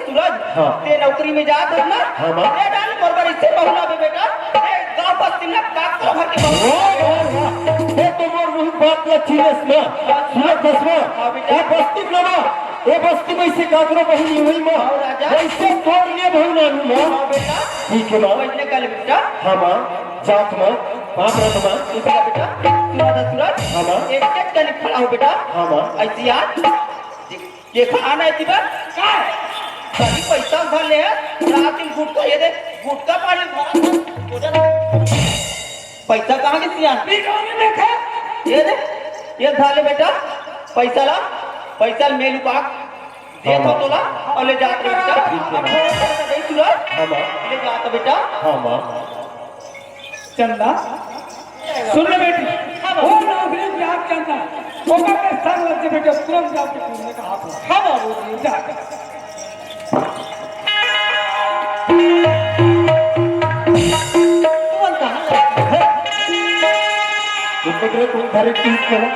सूरज ते नौकरी में जात है ना ले डाल बरोबर इससे बहुला बे बेटा ए गांव बस्ती में काकरो भर के बहुला ये तो मोर बहुत बात अच्छी है इसमें सूरज दसवा ये बस्ती में ये बस्ती में से काकरो बहुली हुई मां वैसे तोड़ लिए बहुला मां बेटा ठीक है मां वैसे कल बेटा हां मां जात मां बाप रे मां बेटा सूरज हां मां एक एक कल खड़ा हो बेटा हां मां ऐसी यार ये खाना है दिबा का सारी पैसा भर ले रात दिन गुटका ये दे गुटका पानी भरा पैसा कहां के सियान पी कहां में देखा ये दे ये धाले बेटा पैसा ला पैसा मेलू पाक दे तो तोला और ले जात बेटा नहीं सूरज हां मां ले जात बेटा हां मां चंदा सुन ले बेटी वो नौकरी क्या चंदा वो का स्थान लग बेटा तुरंत जाके पूछने का हाथ हां बाबू जा तुम घर की करो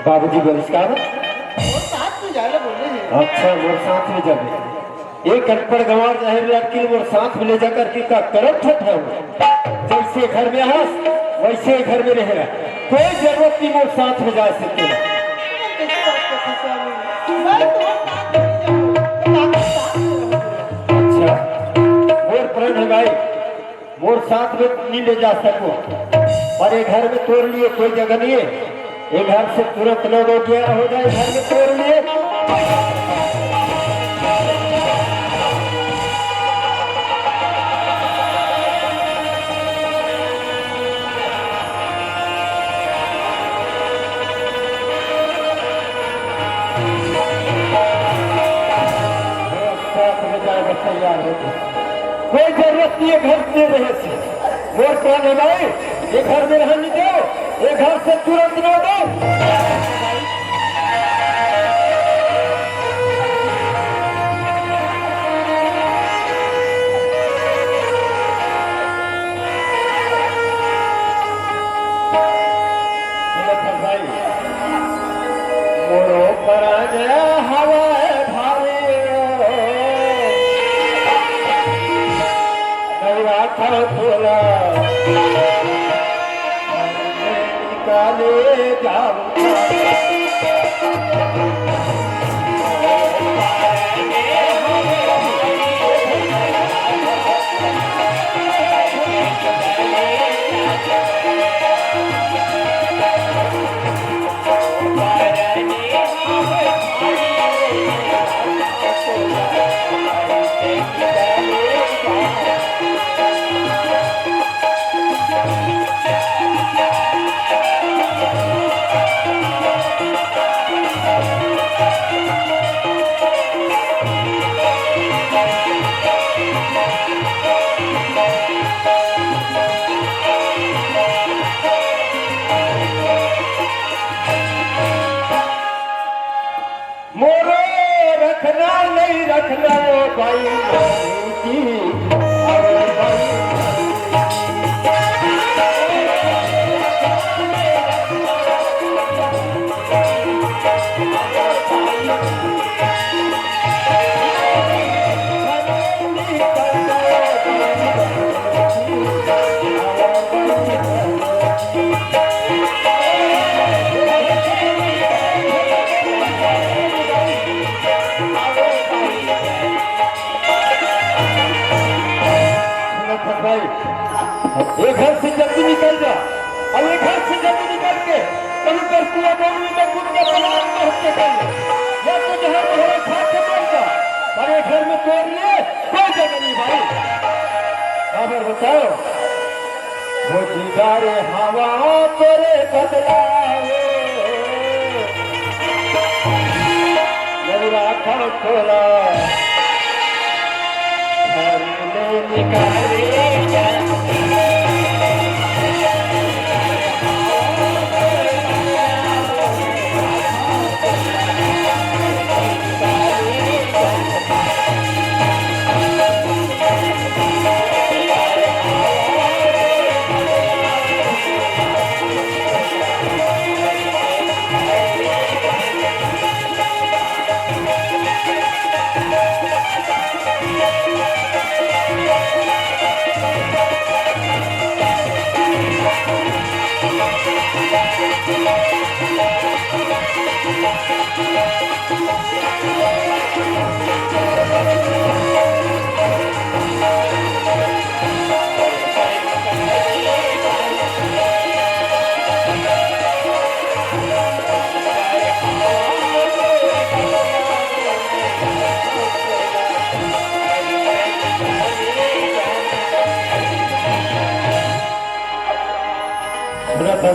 बाबूजी बहिष्कार वो साथ में जाले बोले हैं अच्छा मोर साथ में जाबे एक अनपढ़ गंवार जाहिर लड़की मोर साथ में ले जाकर के का करत है जैसे घर में हंस वैसे घर में रहेगा कोई जरूरत नहीं मोर साथ में जा सकते अच्छा मोर प्रण है भाई मोर साथ में नहीं ले जा सको और ये घर में तोड़ लिए कोई जगह नहीं है ये घर से तुरंत न हो जाए घर में तोड़ लिए तैयार हो कोई जरूरत नहीं है घर में रहे से मोर कौन है भाई ये घर में रहने दो ये घर से तुरंत न दो भाई मोरो पर गया हवा थोड़ा निकाले जाऊंगा रखना भाई की भाई, ये घर से जल्दी निकल जा। अब ये घर से जल्दी निकल के कहीं पर कुआ बोलने में कूद के पलायन में हत्या कर ले, या तो जहर तोहरे खा के मर जा। पर ये घर में तोड़ लिए कोई जगह नहीं भाई। खबर बताओ, वो दीदारे हवा तेरे बदलावे, राखा खोला घर में निकाले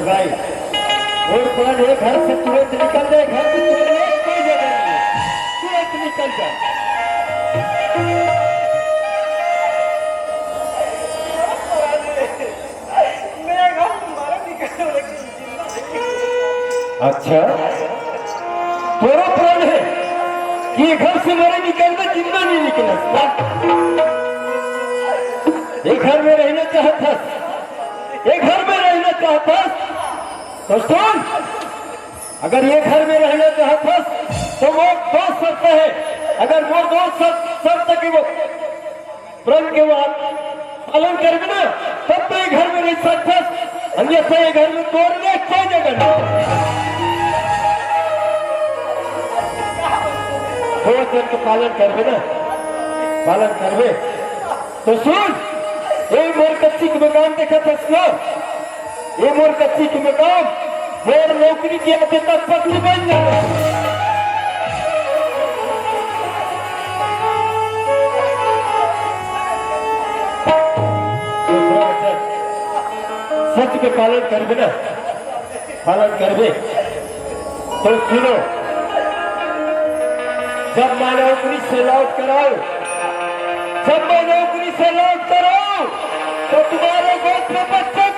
भाई। और प्लान है घर से तुरंत निकल जाए, घर से तुरंत कोई जगह नहीं है, तुरंत निकल जाए। अच्छा, तेरा प्लान है कि घर से मेरे निकलना जिंदा नहीं निकला। एक घर में रहना चाहता, एक घर में रहना चाहता तो सुन, अगर ये घर में रहना चाहता तो वो दो शर्त है। अगर वो दो शर्त की वो प्रण के बाद पालन करेंगे ना, तब तो ये घर में रह सकता, अन्यथा ये घर में तोड़ने कोई जगह नहीं। दो वचन का पालन करवे ना, पालन करवे तो सुन, ये मोर कच्ची के मकान देखा था, ये मोर कच्ची के मकान मोर नौकरी के आते तक पत्नी बन जाए। सच के पालन करवे ना, पालन करवे तो सुनो, जब मैं नौकरी से लौट कर आऊं, जब मैं नौकरी से लौट कर आऊं तो तुम्हारे गोद में बच्चे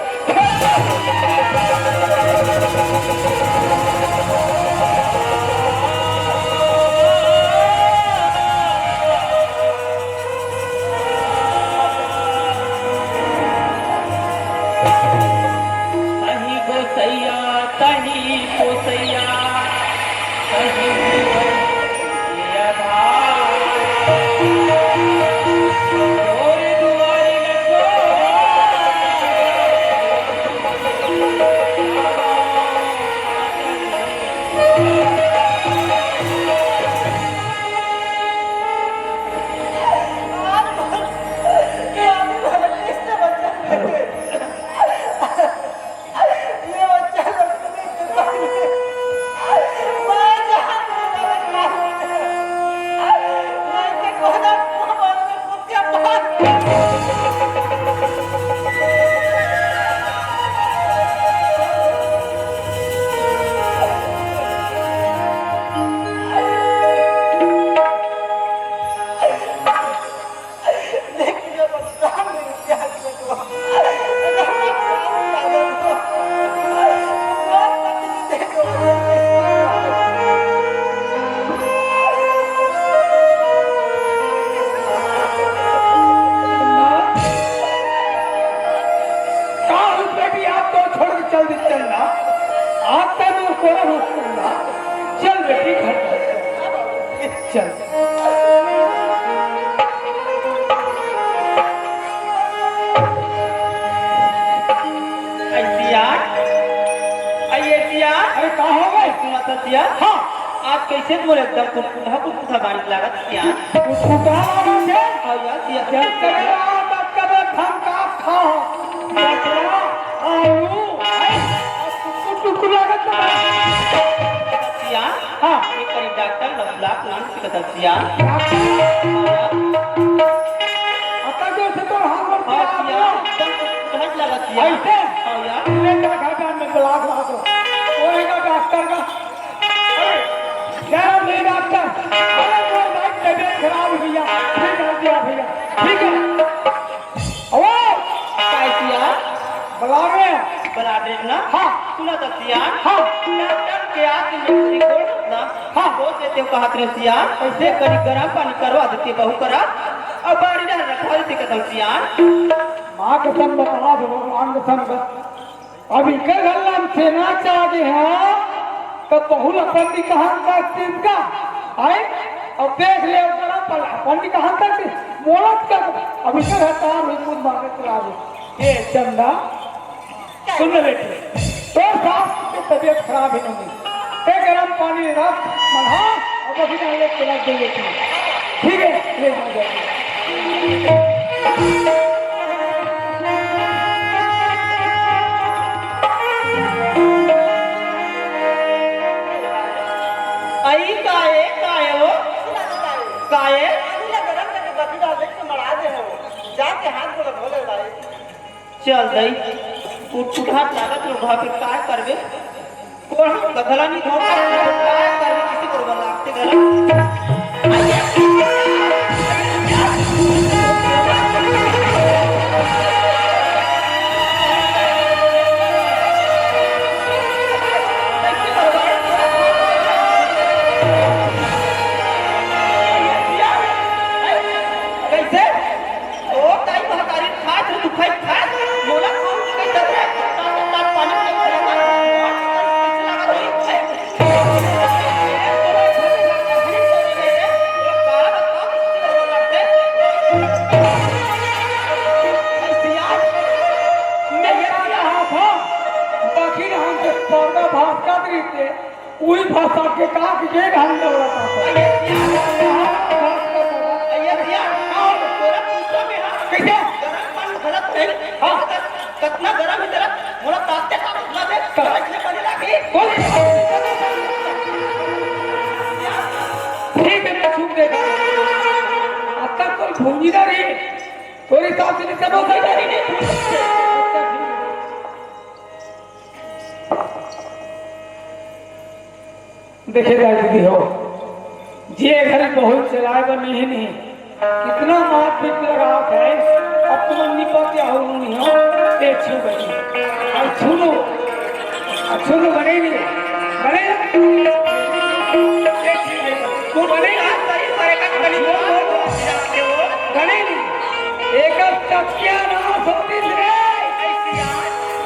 तही गोसैया, तही गोसैया, तही चल बेटी घर चल। अरे कहाँ हो गए? हाँ, आज कैसे मोर एकदम कुछ गाड़ी लागत कुछ कुटा लागत है? हाँ यार, क्या करे? आप कब हम का बकरा आलू टुकु लागत ना सिया हाँ एक करीब डॉक्टर लबलाक नाम से कथा सिया आता जो से तो हाथ पर हाँ सिया एकदम घट लगा सिया ऐसे हाँ या ले जा घाटा में ब्लाक ला दो ओएगा डॉक्टर का अरे जरा ले डॉक्टर अरे वो लाइट तबीयत खराब हुई है ठीक कर दिया भैया ठीक है ओ काय सिया बुला रहे हैं बना दे ना हाँ सुना था सिया हाँ डॉक्टर के आके रिपोर्ट ना हाँ वो देते हो कहा तेरे सिया ऐसे करी गरम पानी करवा देते बहू करा अब बारी ना रखा देते कदम सिया माँ कसम बता दो भगवान कसम का अभी के गल्ला में सेना चाहते हैं तो बहुल पंडी कहाँ तक तिनका आए और देख ले बड़ा पड़ा पंडी कहाँ तक मोलत का अभी के हतार हुई खुद मांगे चला दे ये चंदा सुन ले बेटे तो सास की तबीयत खराब ही नहीं एक गरम पानी रख मना और अभी ना ले चला दे ठीक है ले जाओ आई काए हो काए चल दई उठ हाथ लागत लोग वहां पे काय करबे कोण गधला नहीं धोखा काय करबे किसी को लागते गला कैसे ओ ताई महतारी खात तू खाई खात मोला कौन कैसे दे तार पानी में लगा दे वही भाषा के कहा कि ये ढंग से बोला कितना गरम है तेरा मोला ताते का मतलब है कराचने पड़े लागी ठीक है मैं छूट देगा अब तक कोई भूंजीदार ही थोड़ी साथ से सब होता ही देखे जाए दीदी हो जे घर बहुत चलाए बा नहीं कितना मार पीट लगा है अब तुम निपट या हो नहीं हो ये छू गई और छूनो बने नहीं बने वो बनेगा सही करेगा बने नहीं एक टकिया ना होती रे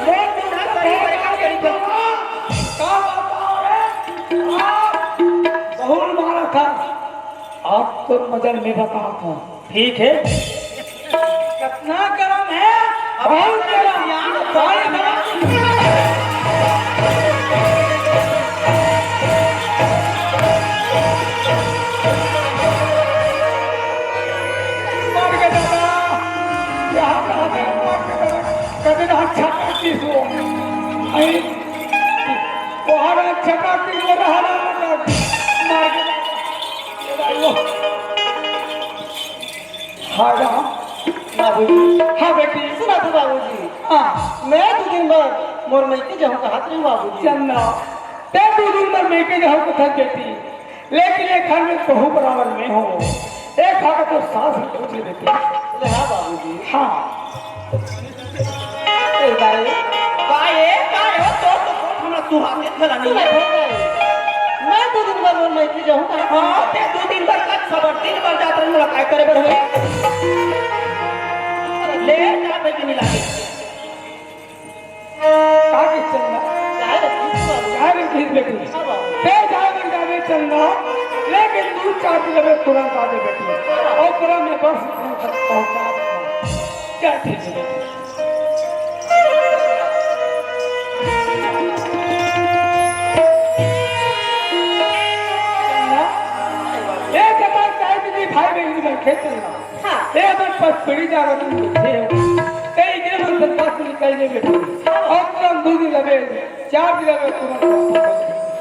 वो बुढ़ा सही करेगा करी बहुत मारा था आप तो मजल में बता था ठीक है कितना गरम है बहुत गरम सारे कभी अच्छा करती सो अच्छा करती हाँ बेटी सुना तो बाबूजी हाँ मैं 2 दिन बाद मोर मैके जाऊं कहा थे बाबूजी चंदा ते 2 दिन बाद मैं के जाऊं कथा देती लेकिन एक घर में बहू बराबर में हो एक खाकर तो सास पूछ देती हाँ बाबूजी हाँ काय हो तो हमरा सुहाग खला नहीं है मैं 2 दिन बाद मोर मैके जाऊं हां ते 2 दिन बाद का खबर 3 बार जात रही मुलाकात करे बर होई ले जाते कि नहीं लागे काहे चंदा काहे किस बेटी ते जाए बन जावे चंदा लेकिन 2-4 दिन में तुरंत आ जाए बेटी और पूरा में बस पहुंचा क्या ठीक है बेटी एक बार चाहे दीदी भाई बहन में खेत चलना हाँ एक बार पर पड़ी जा रही है ते इधर मन तक खातिर कहीं नहीं बैठे और तुरंत 2 दिन लगे 4 दिन लगे तुरंत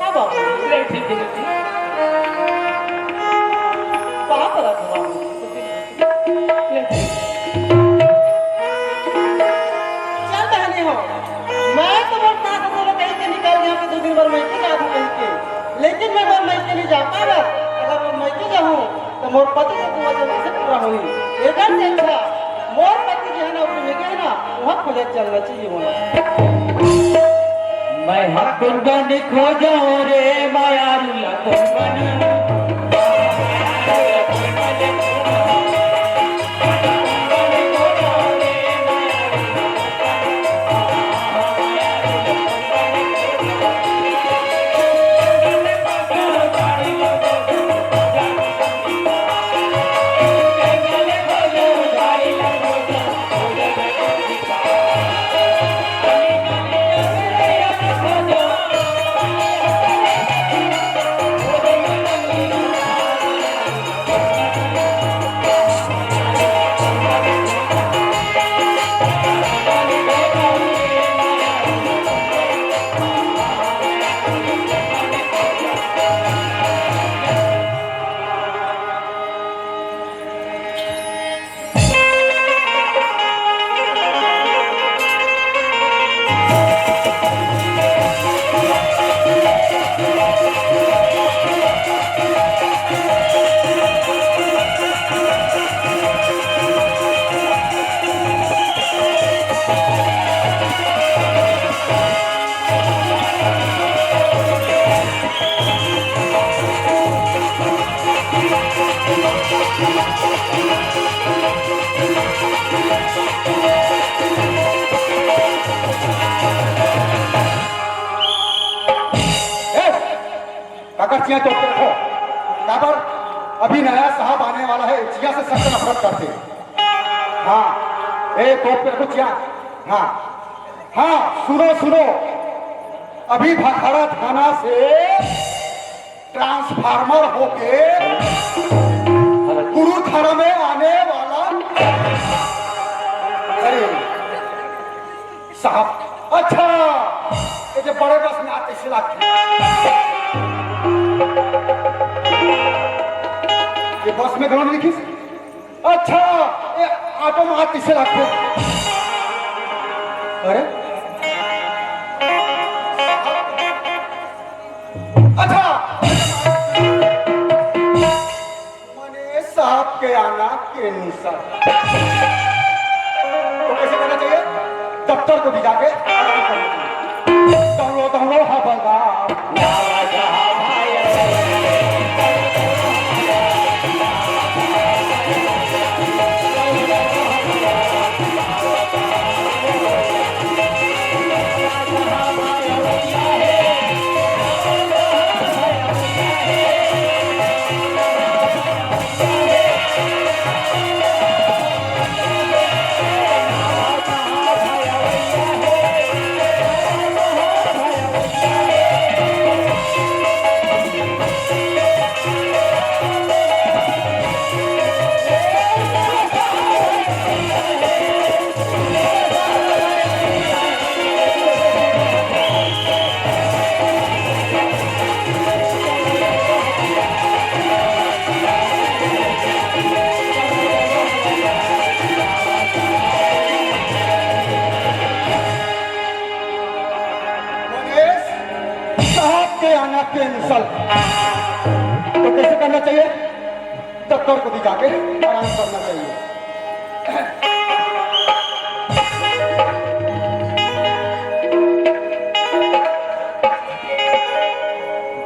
हाँ बाबू ले ठीक है कहाँ पर बाबू ले ठीक। चल बहनी हो मैं तो बहुत ना सोचो कहीं से निकल गया कि 2 दिन भर मैं क्या था कहीं के लेकिन मैं वो मैं नहीं जा पाया अगर मैं नहीं जाऊँ तो मोर पति से तू वजह से पूरा हुई एकदम से अच्छा मोर पति जो है ना उसमें गए ना वहाँ खोजा चलना चाहिए होना मैं हकुंडन खोजो रे मायारुला कुंबन कागचियां तोड़ के रखो काबर अभी नया साहब आने वाला है चिया से सख्त नफरत करते हैं हाँ तोड़ के रखो चिया हाँ हाँ सुनो सुनो अभी भाखड़ा थाना से ट्रांसफार्मर होके गुरु थाना में आने वाला अरे साहब अच्छा ये जो बड़े बस में आते सिला ये बस में घरों लिखी अच्छा ये ऑटो में हाथ किसे रखते अरे अच्छा मने साहब के आना के निशा तो कैसे करना चाहिए दफ्तर को भी जाके आराम करना चाहिए दोनों हवलदार कैंसल तो कैसे करना चाहिए दफ्तर को भी जाके आराम करना चाहिए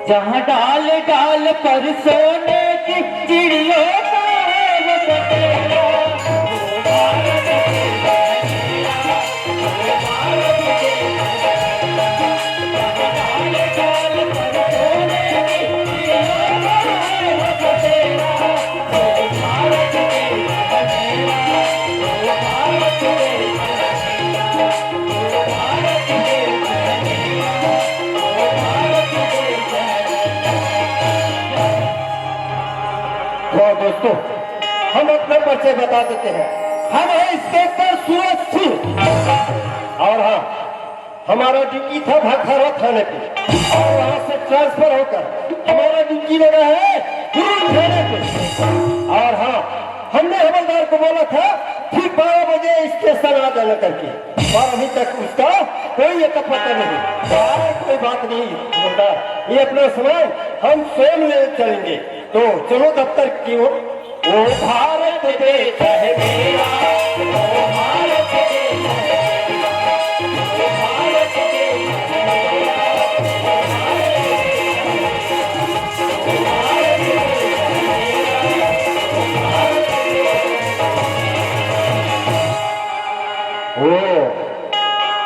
जहाँ डाल डाल पर सोने की चिड़ियों का है वो बसेरा, वो भारत तेरा है, वो भारत तेरा है। जहाँ डाल डाल पर सोने की चिड़ियों का है वो बसेरा, वो भारत तेरा है, वो भारत तेरा है, वो भारत तेरा है, वो भारत तेरा है। दोस्तों हम अपने परिचय बता देते हैं। हम हैं इंस्पेक्टर सूरज सिंह। और हाँ, हमारा ड्यूटी था भाखारा थाने पे और वहाँ से ट्रांसफर होकर हमारा ड्यूटी लगा है गुरु थाने पे। और हाँ, हमने हवलदार को बोला था ठीक 12 बजे स्टेशन आ जाना करके, और अभी तक उसका कोई अता पता नहीं। कोई बात नहीं हवलदार, ये अपना सामान हम स्वयं ले चलेंगे। तो चलो दफ्तर की ओर। ओ भारत देश है मेरा, ओ भारत देश है मेरा, ओ भारत देश है मेरा, ओ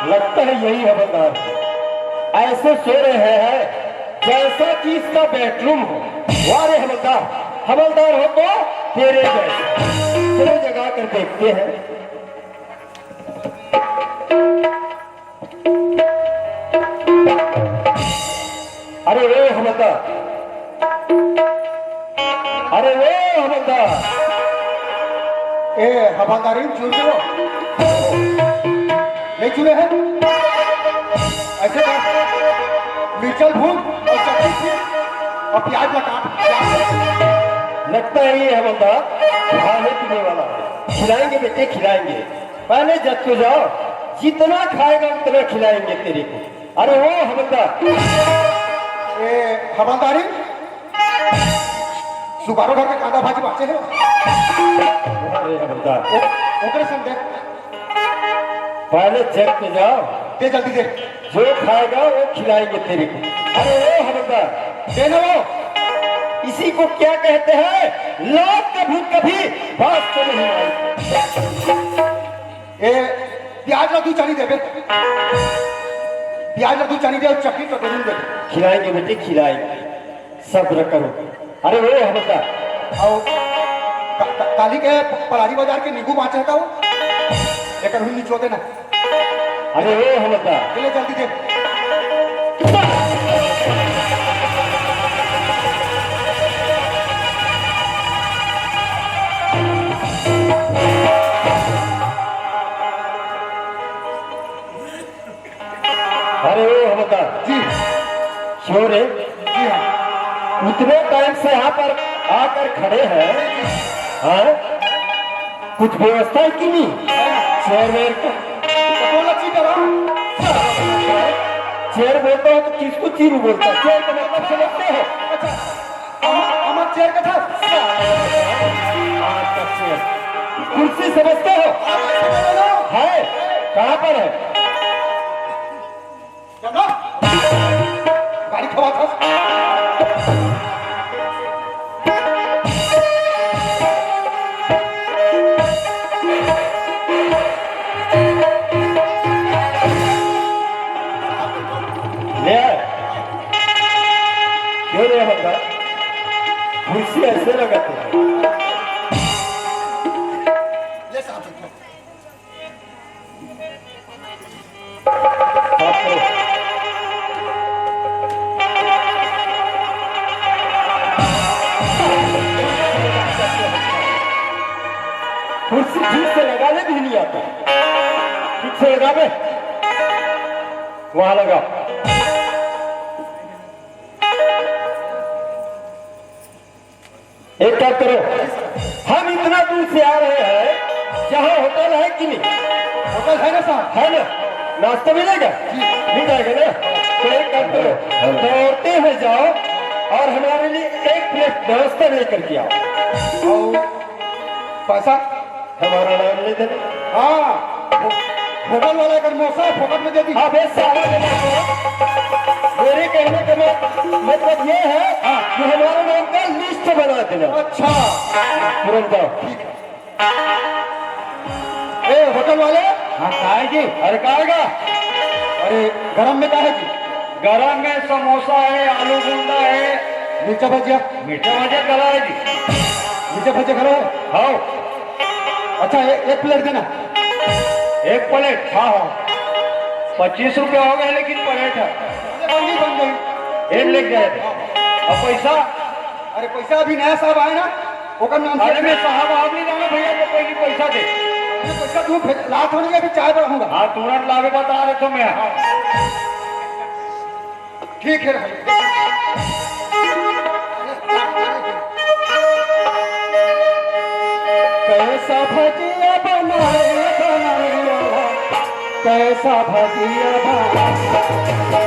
लगता है यही हवलदार है। ऐसे सो रहे हैं जैसा कि इसका बेडरूम हो। वारे हवलदार, हवलदार हो तो तेरे जैसे। चलो जगा कर देखते हैं। अरे वो हवलदार, अरे वो हवलदार, ए हवादारी चूर दो, नहीं चूरे हैं ऐसे कर, मिर्चल भून और चटनी पीस और प्याज का काट। लगता है ये हवलदार खाने पीने वाला है। खिलाएंगे बेटे, खिलाएंगे। पहले जब तो जाओ, जितना खाएगा उतना खिलाएंगे तेरे को। अरे वो हवलदार, ए हवादारी सुबारो घर के कांदा भाजी बाचे हैं। अरे हवलदार, ओकरे संग दे, पहले चेक पे जाओ, दे जल्दी दे, जो खाएगा वो खिलाएंगे तेरे को। अरे वो हवलदार, दे ना वो। इसी को क्या कहते हैं, लात का भूत कभी बात तो नहीं आई। ए प्याज लड्डू चनी दे बे, प्याज लड्डू चनी दे और चटनी कटोरी दे। खिलाएंगे बेटे, खिलाएंगे, सब्र करो। अरे वो हवलदार, और काली के पलारी बाजार के नींबू बाँचे था वो, लेकिन हुई निचो देना। अरे वो हवलदार, चले जल्दी दे। अरे वो हवलदार जी क्यों रे, जी हाँ, इतने टाइम से यहाँ पर आकर खड़े हैं, हाँ? कुछ व्यवस्था है कि नहीं? चेयर वेयर का कटोला ची करा। चेयर बोलता हो तो किसको चीरू बोलता है? चेयर का मतलब समझते हो? अच्छा अमर चेयर का था। आज का चेयर कुर्सी समझते हो? है कहाँ पर है? गाड़ी खवा था। ले आए। क्यों ले बंदा? कुर्सी ऐसे लगाते हैं। ले साहब देखो। साफ करो। कुर्सी ठीक से लगाने भी नहीं आता। ठीक से लगा बे, वहां लगा। एक काम करो, हम इतना दूर से आ रहे हैं, जहाँ होटल है कि नहीं? होटल है ना साहब? है ना? नाश्ता मिलेगा? मिल जाएगा ना? तो एक काम करो, दौड़ते हुए जाओ और हमारे लिए एक प्लेट व्यवस्था लेकर के आओ। और पैसा? हमारा नाम ले देना। हाँ होटल वाला अगर मौसा फोकट में दे दी। हाँ बेस सारा देना है। मेरे कहने का मतलब ये है कि हमारे नाम का लिस्ट बना देना। अच्छा तुरंत जाओ। ए होटल वाले, हाँ कहा जी? अरे कहा? अरे गरम में क्या है जी? गरम में समोसा है, आलू गुंडा है, मिर्चा भजिया। मीठा मजा करा है जी। मिर्चा भजिया करो। हाँ अच्छा एक प्लेट देना। एक प्लेट? हाँ हाँ 25 रुपये हो गए, लेकिन प्लेट है बन गई। एक लेके जाए थे। और पैसा? अरे पैसा अभी नया साहब आए ना, ओकर नाम अरे से मैं साहब आप नहीं जाना भैया, तो पहले पैसा दे। पैसा इसका तू लात होने अभी चाय बढ़ाऊंगा। हाँ तुरंत लावे बता रहे तो मैं। ठीक है भाई। कैसा भजिया बनाए बनाए कैसा भजिया बनाए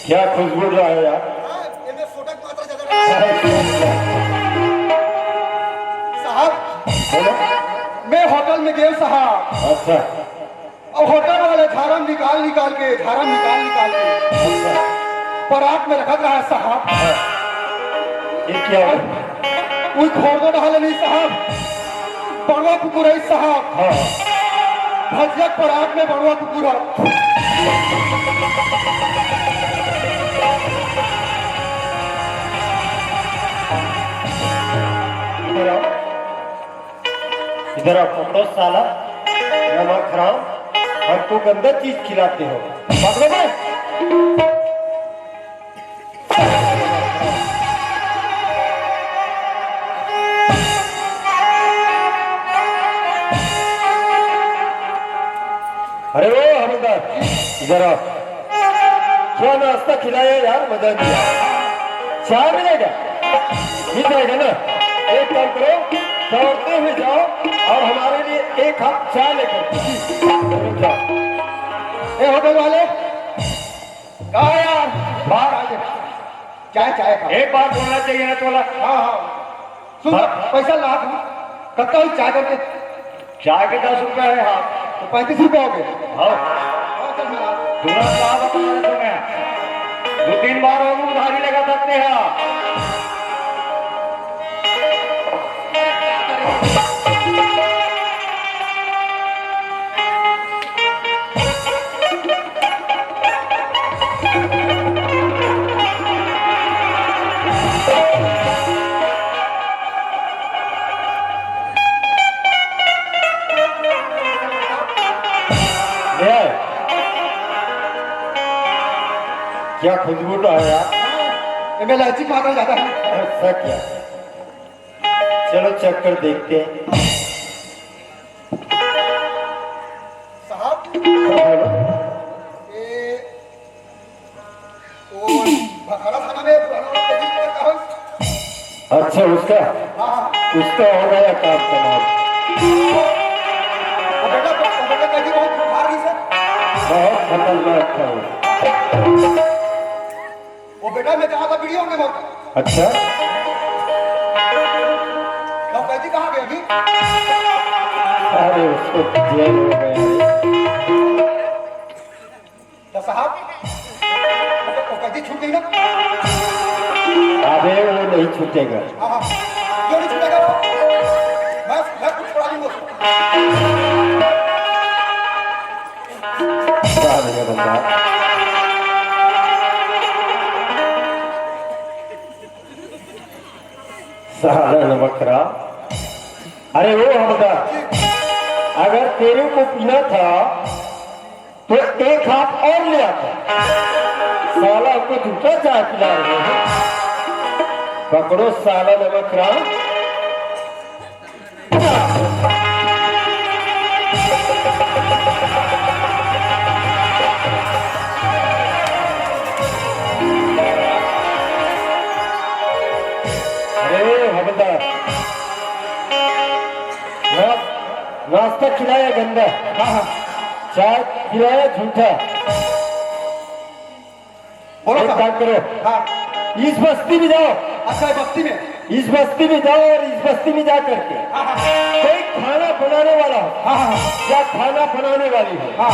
क्या खुशबू रहा है यार। साहब मैं होटल में गया साहब। अच्छा और होटल वाले झारम निकाल निकाल के अच्छा परात में रखा रहा है साहब। ये क्या है? कोई खोर डाले नहीं साहब। बड़वा कुकुर है साहब। हाँ भजियत परात में बड़वा कुकुर है। इधर आओ पकड़ो साला नमक खराब और तू गंदा चीज खिलाते हो। पकड़ो भाई। अरे वो हवलदार इधर आओ। क्या नाश्ता खिलाया यार, मजा दिया। चाय मिलेगा मिल जाएगा ना। एक काम करो दौड़ते हुए जाओ और हमारे लिए एक कप चाय लेकर जाओ। ए होटल वाले कहा यार बाहर आ जाए। चाय चाय का एक बार बोलना चाहिए ना तोला। हाँ सुन पैसा लाख कत्ता हुई चाय करके। चाय के 10 रुपए है। हाँ तो 35 रुपए हो गए। हाँ चल मेरा तुरंत क्या बता रहे तुम्हें। 2-3 बार और उधारी लगा सकते हैं। क्या खुशबू तो है यार। इनमें इलायची पाउडर ज्यादा है। ऐसा क्या? चलो चेक कर देखते हैं। साहब बोलो। ये वो भखारा खाना में पुराना तेजी करता हो। अच्छा उसका हाँ उसका हो गया काम तमाम। वो बेटा तेजी बहुत मार रही सर। बहुत खतरनाक था वो। वो बेटा मैं जहाँ का वीडियो में बहुत। अच्छा नौकरी कहाँ गए अभी? अरे उसको जेल हो गया। तो साहब वो कैदी छूट गई ना। अबे वो नहीं छूटेगा। हाँ क्यों नहीं छूटेगा वो? मैं कुछ छोड़ा नहीं उसको। क्या है बंदा। साला नमकरा। अरे वो हमदा अगर तेरे को पीना था तो एक हाथ और ले आता। साला हमको दूसरा चाय पिला रहे हैं। पकड़ो साला नमक राम। अरे हवलदार, नाश्ता खिलाया गंदा, हाँ चाय खिलाया झूठा। बोलो एक साहब। काम करो, हाँ इस बस्ती में जाओ, अच्छा ये बस्ती में। इस बस्ती में जाओ और इस बस्ती में जा करके हाँ हाँ कोई खाना बनाने वाला हो हाँ हाँ या खाना बनाने वाली हो, हाँ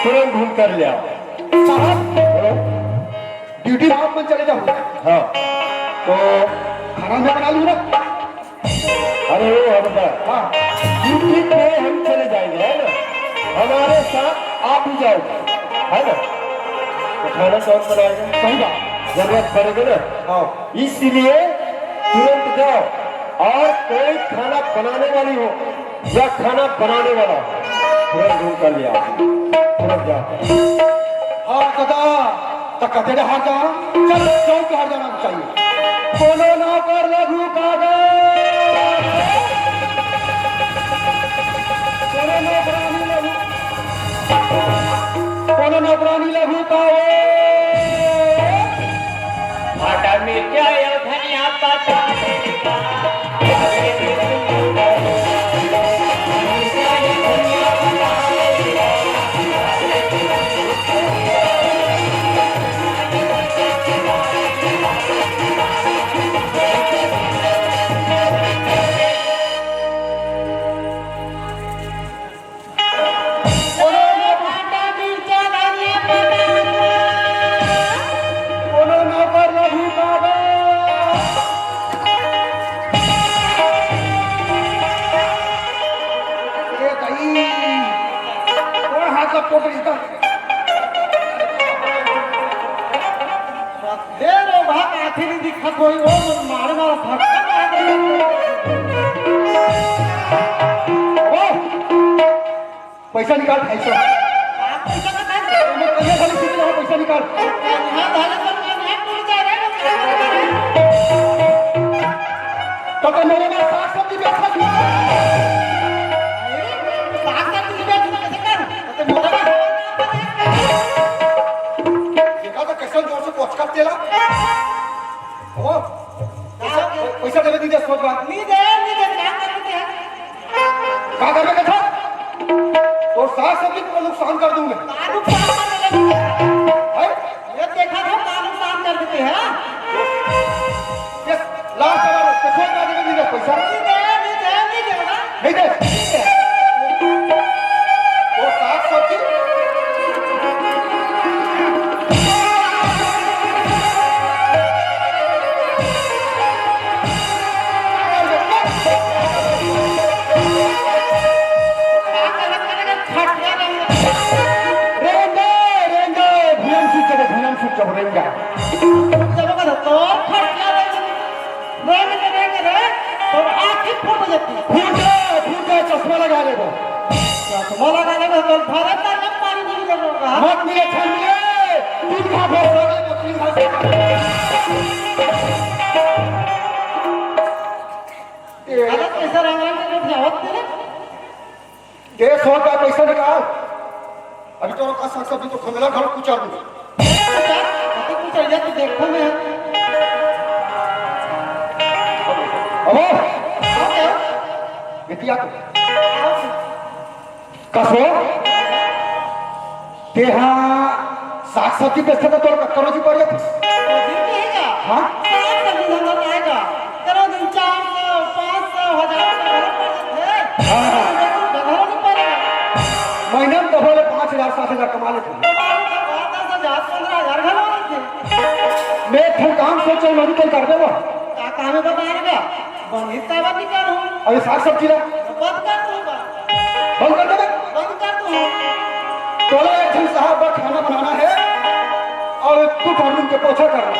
तुरंत ढूंढ कर ले आओ। साहब बोलो। ड्यूटी रात में चले जाओ हाँ, तो खाना मैं बना लूँ ना। अरे वो हवलदार, हाँ ड्यूटी पे हम चले जाएंगे, है ना, हमारे साथ आप भी जाओगे, है ना, तो खाना कौन बनाएगा? सही बात। जरूरत पड़ेगा ना, हाँ इसलिए तुरंत जाओ और कोई खाना बनाने वाली हो या खाना बनाने वाला हो, तुरंत ढूंढ कर ले आओ, तुरंत जाओ। हाँ दादा तो कहते हार जा चल चौक हार जाना चाहिए। कोनो नौकर लघु कागज, कोनो नौकरानी लघु, कोनो नौकरानी लघु कागज। भाटा मिर्चा या धनिया पत्ता कोनो नौकर लघु कागज। ये कहीं कौन हाथ का पोटली का दे रो भाग आखिर नहीं दिखा कोई वो मारे वाला धक्का मार दे। ओ पैसा निकाल पैसा पैसा का काम कर। मैं कहीं खाली सीधे रहो पैसा निकाल। यहाँ धागे पर मैं नहीं टूट जा रहा तो मेरे में साग सब्जी बेचना साग सब्जी बेच कैसे कर तो मोटा देखा तो कैसे जोर से कोच कर देला। ओ पैसा देवे दीजिए सोच बात नहीं दे काम करते हैं। का करने का था तो साग सब्जी को नुकसान कर दूंगा। दारू पान करने लगे है ये देखा था दारू पान कर देते हैं। ये लास्ट वाला कैसे का देवे दीजिए पैसा नहीं देगा नहीं दे वो साग सब्जी रेंगे रेंगे भूम सूच चलो रेंगा चलो कर तो खटला रे तो आंखें फूट जाती फूटे चश्मा लगा ले वो चश्मा लगा ले तो भारत का कम पानी नहीं लगेगा। मत मिले छन मिले तीन खा भर हो गए तीन खा अरे कैसा रंगन के लोग जावत थे दे 100 का पैसा निकाल अभी तो का साग सब्जी तो खमेला घर कुचार दूं तो कुछ चल जाती देखो मैं अबो बिटिया तो कसो ते हाँ साग सब्जी बेचते तो तोर करो जी पड़ जाती हाँ करो दिन 400 500 1000 महीने में तो बोले 5,000 7,000 कमा लेते मैं फिर काम सोचे नहीं कल कर देगा अरे साग सब्जी ला बंद कर देगा तो एक दिन साहब का खाना बनाना है और तू बाथरूम के पोछा करना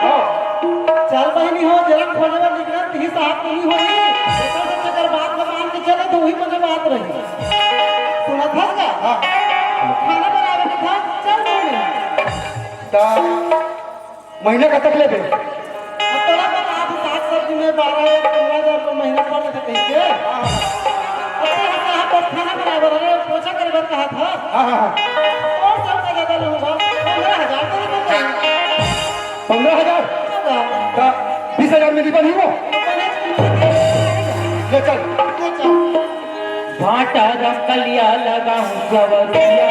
हाँ चल बहनी हो जलन खोले में निकलत ही साहब नहीं होई एकर से अगर बात भगवान के चले तो वही मुझे बात रही सुना था क्या हाँ खाना बनावे के था चल बोले दा महीने का तक ले दे अब तोरा पर आज साग सब्जी में 12,000 15,000 महीना पड़ जाता कहीं के अब तेरा कहाँ पर खाना बराबर है पोछा करे बर कहा था हाँ हाँ हाँ और सब का ज्यादा लूंगा 15,000 तो नहीं देंगे 15,000 का 20,000 में निकल ही वो ले चल भाटा रखलिया लगाऊं सवरिया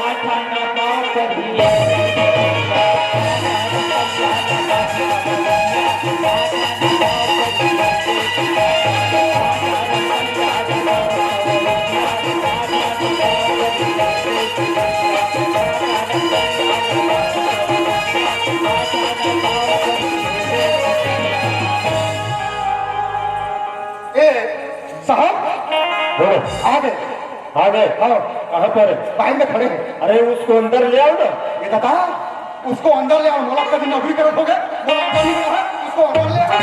आठा ना पाँव करिया ए साहब बोलो आ गए आ गए आओ कहाँ पर है? बाहर में खड़े हैं अरे उसको अंदर ले आओ ना। ये दादा उसको अंदर ले आओ मोला कभी नौकरी करत हो गए मोला बनी रहा है उसको अंदर ले आओ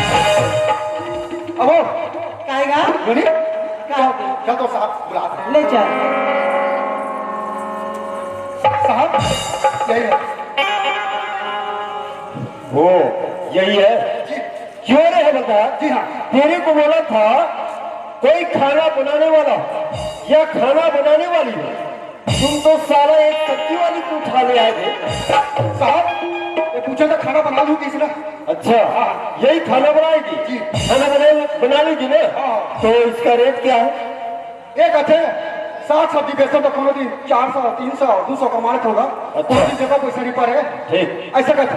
अब काहेगा बोली क्या हो गया क्या तो साहब बुला रहे हैं। ले चल साहब यही है वो यही है जी क्यों रे है बता जी हाँ तेरे को बोला था कोई खाना बनाने वाला या खाना बनाने वाली हो तुम तो सारा एक सब्जी वाली को उठा ले आए थे। साहब ये पूछा था खाना बना लूँ किसी ने अच्छा यही खाना बनाएगी जी। खाना बना लेगी ना हाँ। तो इसका रेट क्या है? एक अच्छे साग सब्जी बेचो तो कोनो दिन 400 300 200 कमाने होगा अच्छा। कोई दिन जगह पैसा नहीं पड़ेगा ठीक ऐसे कहते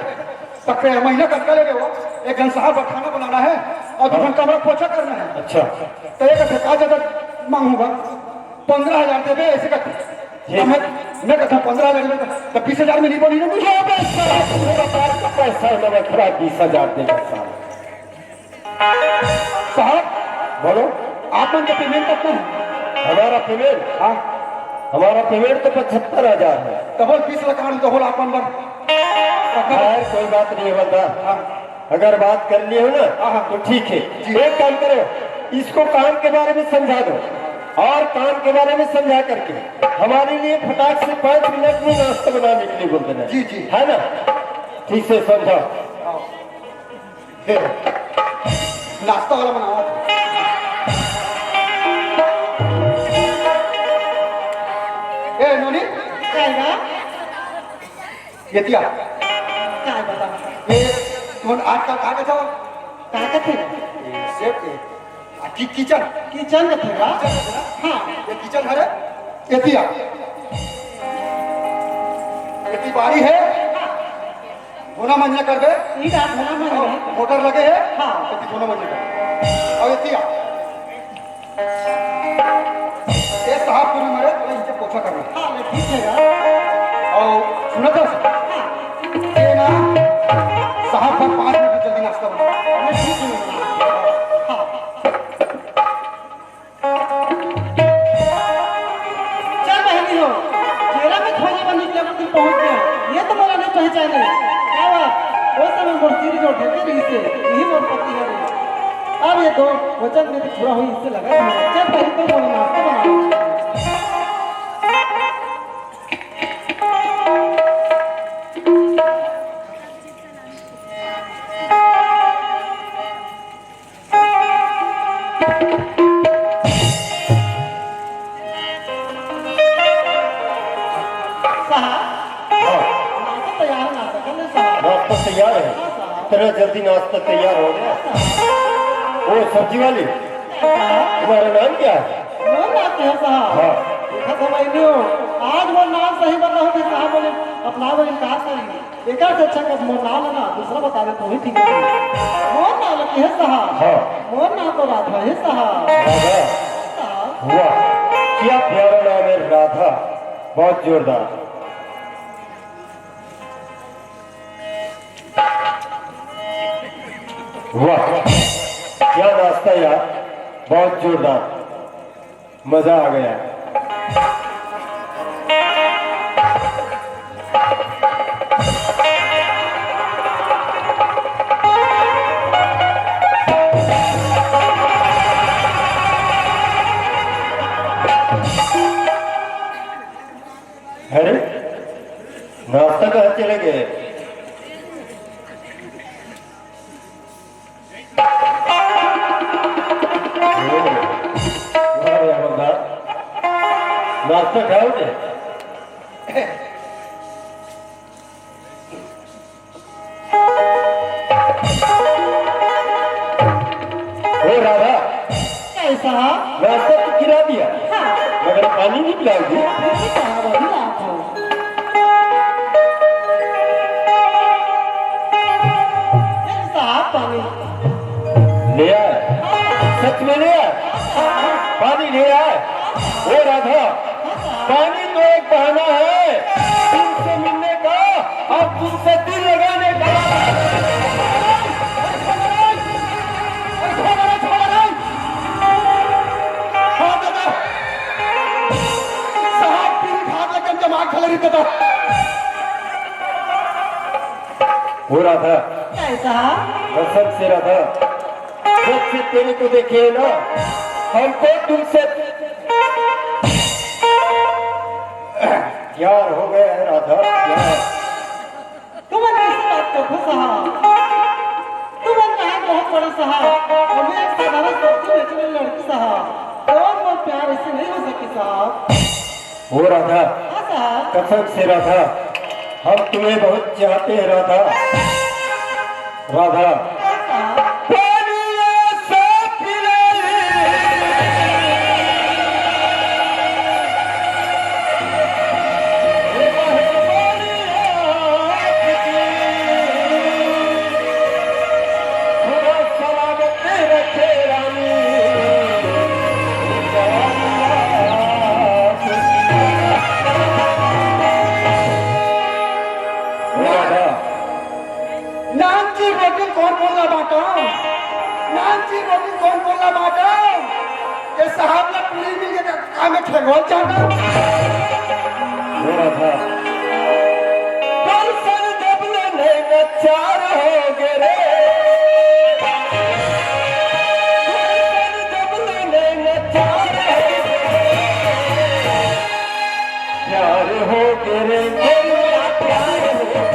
तक महीना कट कर लेंगे वो एक घंटा साहब का खाना बनाना है और 2 घंटा कमरा पोछा करना है अच्छा तो एक घंटे ज्यादा मांगूंगा 15,000 देवे ऐसे कहते मैं कहता 15,000 में तो 20,000 में नहीं बनी ना मुझे पैसा लगा थोड़ा 20,000 देगा साहब बोलो आप मन का पेमेंट कितना है हमारा पेमेंट हाँ हमारा पेमेंट तो 75,000 है। तो बोल 20 लाख तो बोल आप मन खैर कोई बात नहीं है बता अगर बात कर ली हो ना तो ठीक है एक काम करो इसको काम के बारे में समझा दो और काम के बारे में समझा करके हमारे लिए फटाक से 5 मिनट में नाश्ता बनाने के लिए बोल देना जी, जी। है ना ठीक से समझा नाश्ता वाला बनाओ ए नोनी काहेगा ये दिया काय बता ये तुम आजकल कहा गए थे का कहते सेफ किचन किचन का थेगा हाँ ये किचन है ये दिया ये बारी है होना मंजिला कर दे ई रात भला मन है मोटर लगे है हाँ। ये दोनों मंजिल कर और ये दिया ये साहब पूरी मरे तो इनसे पोछा करना हाँ ले ठीक है और सुना था ये ना साहब पर 5 मिनट जल्दी नाश्ता बना ले ठीक है हाँ चल बहनी हो मेरा में खोजे बन निकले तो पहुंच गया ये तो मोला नहीं पहचाने क्या बात वो समय मोर सिर जो ढके रही से यही मोर पति है अब ये दो वचन में तो पूरा हुई इससे लगा चल पहले तो मोला नाश्ता बना नाश्ता तैयार है इतना जल्दी नाश्ता तैयार हो गया वो सब्जी वाली तुम्हारा नाम क्या है हाँ आज वो नाम सही बन रहा है साहब बोले अपना बोले इनकार करेंगे एक से अच्छा का मोर नाम है ना दूसरा बता दे तो ही ठीक है मोर नाम लगी है साहब हाँ मोर नाम तो राधा है साहब राधा साहब वाह क्या प्यारा नाम है राधा बहुत जोरदार वाह क्या नाश्ता यार बहुत जोरदार मजा आ गया अरे नाश्ता कहाँ चले गए ठहराओ दे। ओ राधा, कैसा? रास्ता तो गिरा दिया हाँ, मगर पानी नहीं पिलाओगी? अभी साहब अभी रात हो। चल साहब पानी। ले आए, सच में ले आए, पानी ले आए। ओ राधा, पानी तो एक बहाना है तुमसे मिलने का और तुमसे दिल लगाने का। हाँ दादा, साहब पीली खाद लगन दिमाग खा रही दादा। ओ राधा, कैसा? कसम से राधा, जब से तेरे को देखे ना हमको तुमसे प्यार हो गया है राधा, प्यार। तुम कैसे बात करते साहब? तुम कहे बहुत बड़े साहब, हमें एक साधारण सब्जी बेचने वाली लड़की साहब, और प्यार ऐसे नहीं हो सकती साहब। ओ राधा, हाँ साहब। कसम से राधा, हम तुम्हें बहुत चाहते हैं राधा। राधा, हाँ साहब। पानी ऐसा पिला नानची रोटी कौन बोला बाटा? नानची रोटी कौन बोला बाटा? ये साहब ने पूरी मिल के काम में ठगोल चाहता। राधा, दर्शन जब लेने का चार हो गए रे, दर्शन जब लेने का चार प्यार हो गए रे, मेरा प्यार हो गया।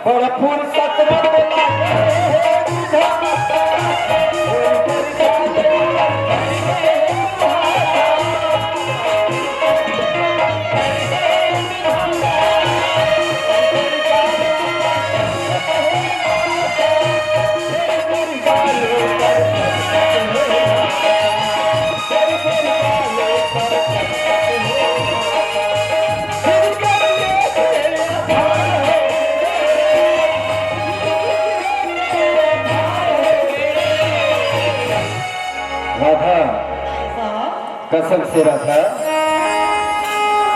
बड़ा फूल सतरा राधा, कसम से राधा,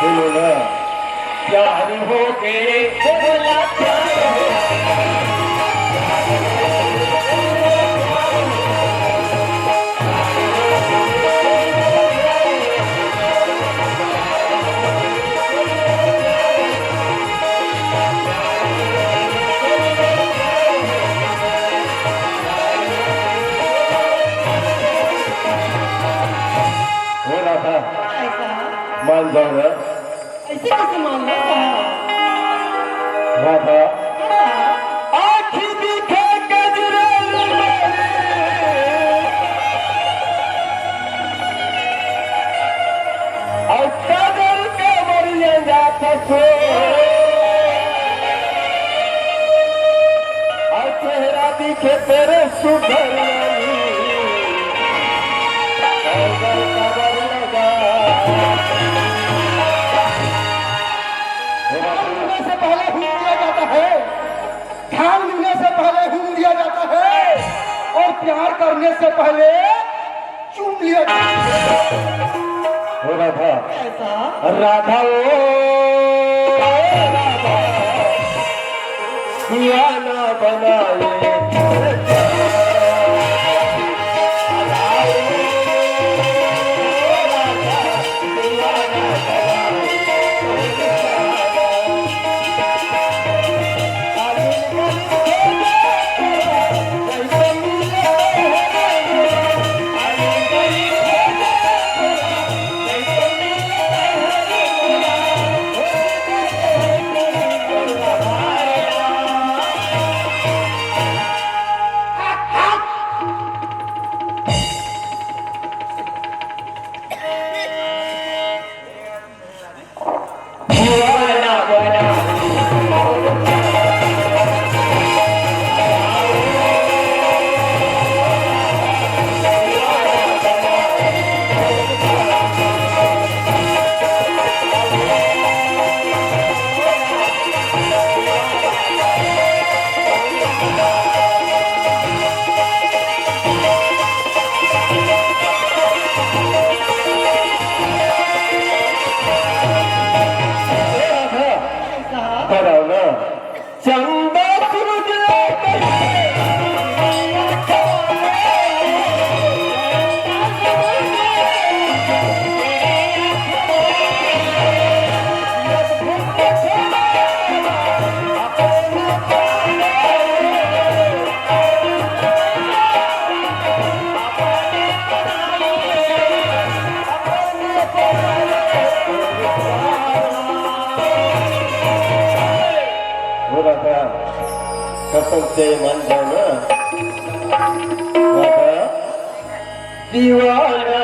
बोलो ना, प्यार हो गए, बोला प्यार हो राधा, मान जाओ ना। ऐसे कैसे मान लो साहब? राधा, आँखी दिखे गजरे और काजल के मरिया जाता सो और चेहरा दिखे तेरे सुधर मिलने से पहले हूँ दिया जाता है, ध्यान मिलने से पहले हूँ दिया जाता है, और प्यार करने से पहले चूम लिया जाता है। राधा, कैसा? राधा ओ राधा दीवाना बनाए दीवाना बनाए कराओ ना चंदा सूरज हो रहा कसम से मान जाओ ना राधा दीवाना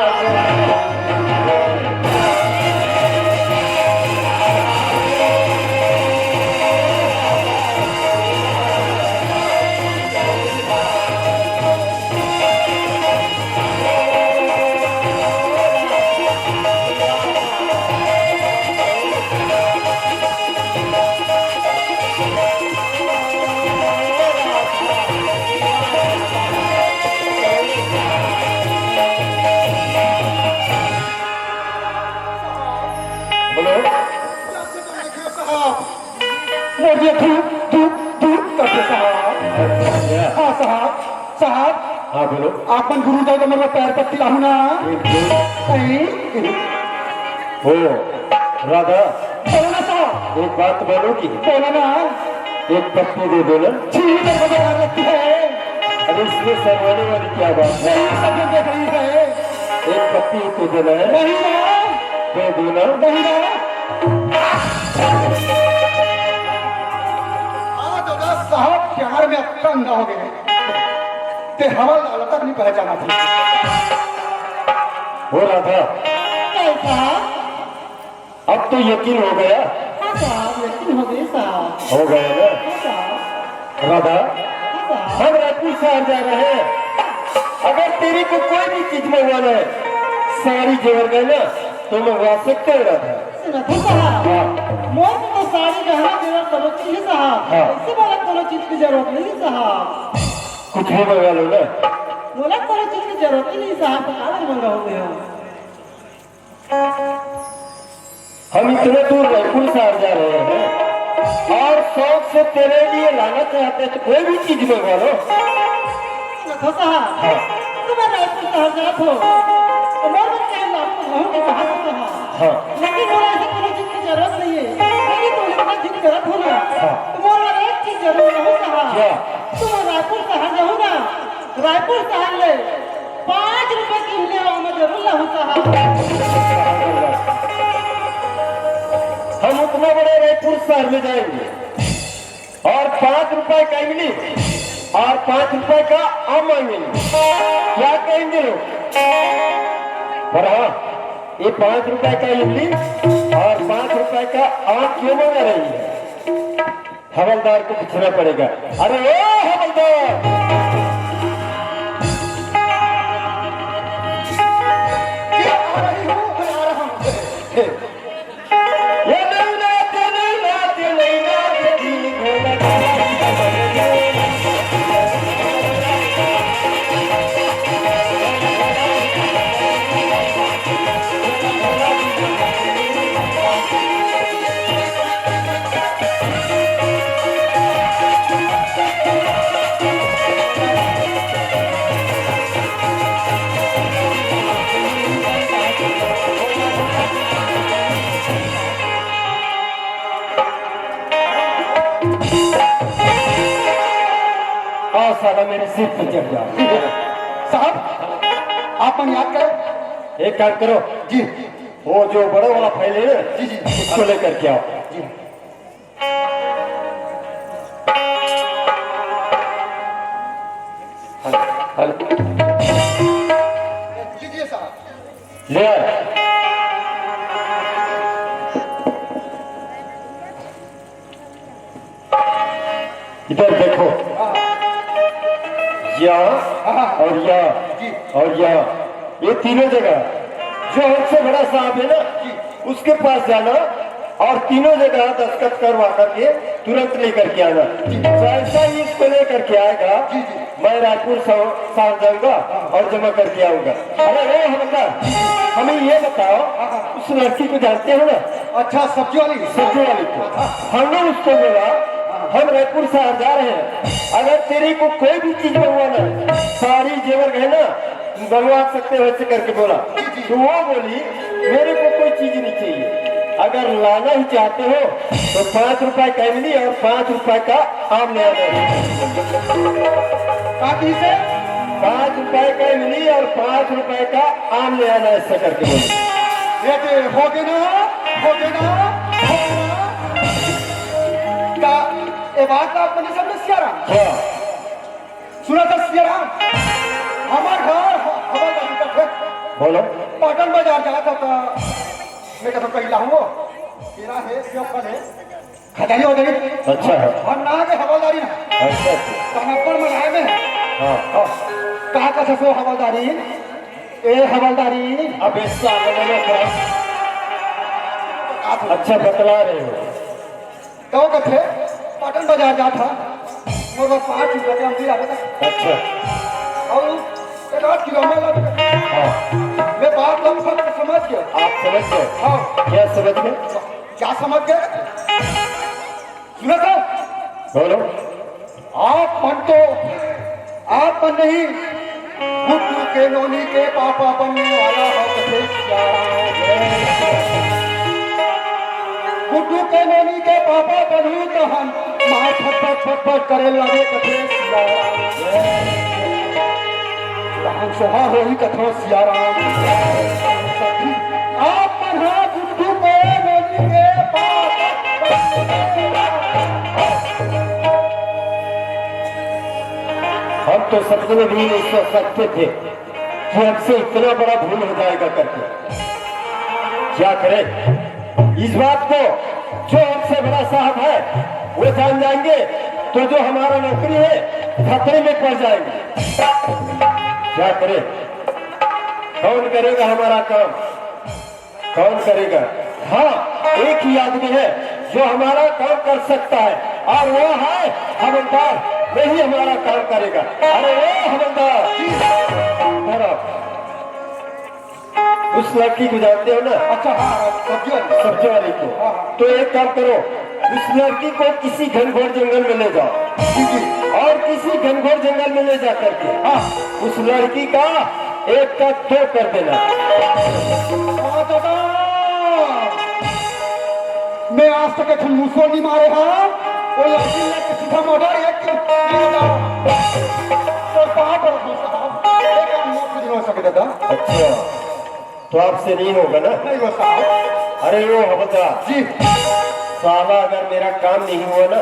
बोलो मुझे धूप धूप धूप करते साहब। हाँ साहब साहब हाँ बोलो आपन गुरुदेव को मेरे पैर पट्टी लाहू ना नहीं हो राधा बोलो ना साहब एक बात बोलोगी बोलो ना एक पत्नी दे दो ना छीन मेरे को बेकार लगती है अरे इसमें शर्माने वाली क्या बात है सब लोग देख रही है एक पत्नी को देना है नहीं ना दे दो ना नहीं ना साहब प्यार में अब अंधा हो गए ते हवा लाल तक नहीं पहचाना थी हो रहा था कैसा अब तो यकीन हो गया हाँ साहब यकीन हो गई साहब हो गया ना हाँ साहब राधा हाँ साहब हम राजपूत शहर जा रहे हैं अगर तेरे को कोई भी चीज मंगवाना है साड़ी जेवर गहना तो मंगवा सकते हो राधा रखो साहब हाँ मोर को तो साड़ी गहना जेवर सब चीज है साहब हाँ। इससे बोला कोनो चीज की जरूरत नहीं है साहब कुछ भी मंगा लो ना बोला कोनो चीज की जरूरत ही नहीं साहब तो कहाँ मंगा हो गए हो हम इतने दूर रायपुर शहर जा रहे हैं और शौक से तेरे लिए लाना चाहते हैं तो कोई भी चीज मंगवा लो रखो साहब हाँ तुम्हारा रायपुर शहर जात हो तो मोर को क्या लाभ कहूँगी कहाँ से साहब हाँ लेकिन मोर ऐसे कोनो चीज की जरूरत नहीं है लेकिन तुम इतना जिद करत हो ना हाँ। तो मोर वाला एक चीज जरूर हो साहब क्या? तुम रायपुर शहर जाओ ना रायपुर शहर ले 5 रुपए की मिले हो मैं जरूर लाऊं साहब हम उतना बड़े रायपुर शहर में जाएंगे और 5 रुपए का इमली और 5 रुपए का आम मांगेंगे क्या कहेंगे लोग पर हाँ ये 5 रुपए का इमली और 5 रुपए का आम क्यों मांग रही है हवलदार को पूछना पड़ेगा अरे ओ हवलदार क्या आ रही हूँ मैं आ रहा हूँ ये नहीं नाते नहीं नाते नहीं नाते दिल को लगा सीट पे चढ़ जाओ। ठीक है साहब, आप मन याद करो। एक काम करो, जी वो जो बड़ा वाला फाइल है ना, जी जी उसको लेकर के आओ। जी हेलो, लीजिए साहब। ले आए। इधर देखो, यहाँ और यहाँ जी। और यहाँ, ये तीनों जगह जो हमसे बड़ा साहब है ना, उसके पास जाना और तीनों जगह दस्तखत करवा करके तुरंत लेकर के आना। जैसा ही इसको लेकर के आएगा, मैं रायपुर साथ जाऊंगा और जमा करके आऊंगा। अरे वो हमदार, हमें ये बताओ, उस लड़की को जानते हो ना, अच्छा, सब्जी वाली। सब्जी वाली को? हमने उसको बोला हम रायपुर से जा रहे हैं, अगर तेरे को कोई भी चीज मंगवाना है, सारी जेवर गहना मंगवा सकते हो, ऐसे करके बोला। तो वो बोली मेरे को कोई चीज नहीं चाहिए, अगर लाना ही चाहते हो तो 5 रुपए का इमली और 5 रुपए का आम ले आना। काकी से 5 रुपए का इमली और 5 रुपए का आम ले आना, ऐसा करके बोली। ये हो गए ना, हो गए ना, हो गए ना। का ये बात आप मैंने समझ सियाराम क्या सुना था? सियाराम हमार घर हवालदारी का थे, बोलो? पटन बाजार जाता था। मैं कहता कहीं लाऊंगा, तेरा है क्यों फल है खदारी हो गई। अच्छा है, हम ना के हवालदारी ना अच्छा कनप्पर मनाए में हाँ। कहा का सो हवालदारी, ए हवालदारी। अब इसका अच्छा बतला रहे हो। तो कथे पटन बाजार जा था, मगर 5 रुपये का हम आवे था अच्छा और 1 किलो में लगा। हाँ, मैं बात लगभग समझ गया। आप समझ गए? हाँ, क्या समझ गए? क्या समझ गए? सुना था? बोलो। आप मन नहीं, गुड्डू के नोनी के पापा बनने वाला है कथे गुड्डू के नोनी के पापा बनू तो हम माँ फटफट करे लगे कथे हम सोहा हो ही कथो सियाराम। आप मन हाँ गुड्डू के नोनी के पापा। हम तो सपने भी नहीं सोच सकते थे कि हमसे इतना बड़ा भूल हो जाएगा करके। क्या करें इस बात को, जो हमसे बड़ा साहब है वो जान जाएंगे तो जो हमारा नौकरी है खतरे में पड़ जाएगी। क्या करें? कौन करेगा हमारा काम? कौन करेगा? हाँ, एक ही आदमी है जो हमारा काम कर सकता है और वो है हवलदार, वही हमारा काम करेगा। अरे वो हवलदार, उस लड़की को जानते हो ना? अच्छा हाँ, सब्जी वाली को। तो एक काम करो, उस लड़की को किसी घनघोर जंगल में ले जाओ और किसी घनघोर जंगल में ले जा करके उस लड़की का 1 का 2 कर देना। मैं आज तक एक मूसो नहीं मारे हाँ, वो लड़की ने सीधा मोटर एक तो पाप हो सकता था। अच्छा, तो आपसे नहीं होगा ना? नहीं हो साहब। अरे वो हवलदार जी, साला, अगर मेरा काम नहीं हुआ ना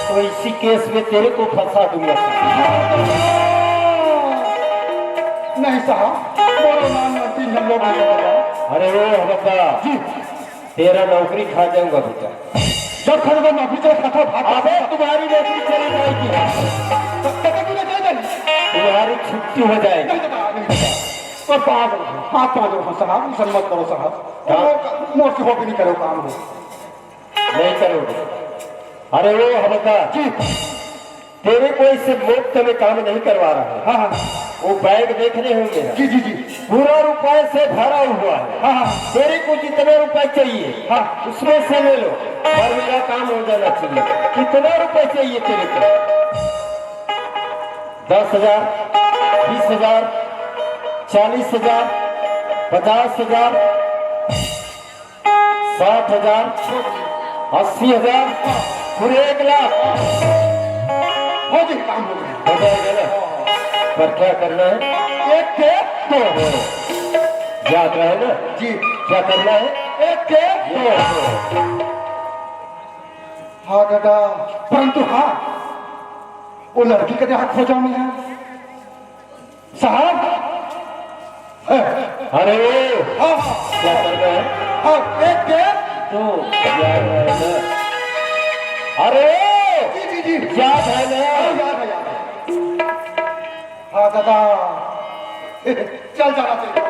तो इसी केस में तेरे को फंसा दूंगा। नहीं साहब, मेरा नाम मंत्री हम लोग नहीं होगा। अरे वो हवलदार जी, तेरा नौकरी खा जाऊंगा बेटा। जब खरीदा नौकरी चले खाता भाग। अबे तुम्हारी नौकरी चली जाएगी, तुम्हारी छुट्टी हो जाएगी। तो हाथ पाँच रखो साहब, सम्मत करो साहब, मोर से हो भी नहीं करो काम हो। नहीं करोगे? अरे वो हवलदार जी, तेरे को इससे मुफ्त में काम नहीं करवा रहा है। हाँ वो बैग देख रहे होंगे ना? जी जी जी, पूरा रुपए से भरा हुआ है। हाँ तेरे को जितना रुपए चाहिए उसमें से ले लो और मेरा काम हो जाना चाहिए। कितना रुपए चाहिए तेरे को? 10,000, 20,000, 40,000, 50,000, 60,000, 80,000, पूरे 1 लाख। हो जी काम हो गया। हो जाएगा ना? पर क्या करना है? एक के दो याद रहे ना जी क्या करना है? एक के दो। हाँ दादा, परंतु हाँ वो लड़की के देहात खोजा में है साहब। अरे हाँ हाँ क्या करना है? हाँ एक के तो याद है ना? अरे जी जी जी याद है ना? याद है याद है। हाँ दादा चल जाना चाहिए।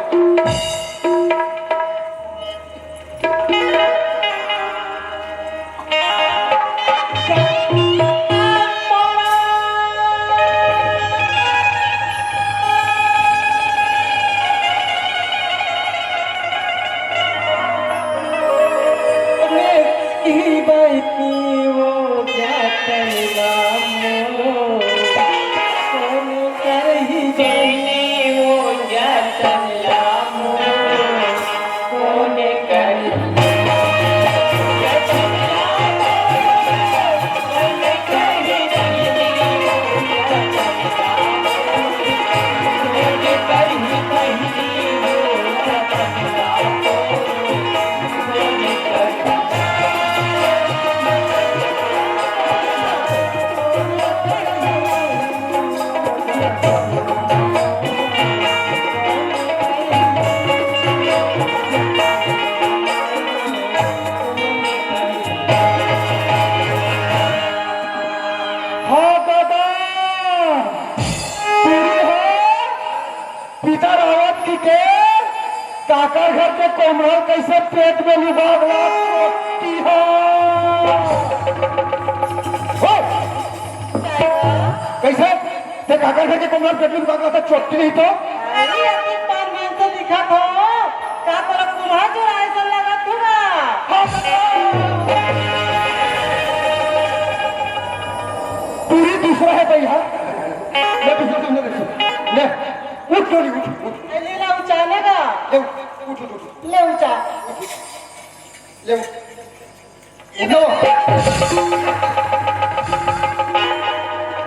पिता रावत की के काका घर के कोमल कैसे पेट में लुभाव लाती हो। कैसे ते काका घर के कोमल पेट में लुभाव लाता चोटी नहीं तो अरे अपने पार में तो लिखा था का तरफ कुल्हा जो ऐसा लगा तुरा पूरी दूसरा है भैया। ले दूसरा तुमने देखो ले उठ जोड़ी उठ उठ ले ला उचालेगा ले उठ उठ उठ ले उचा ले लो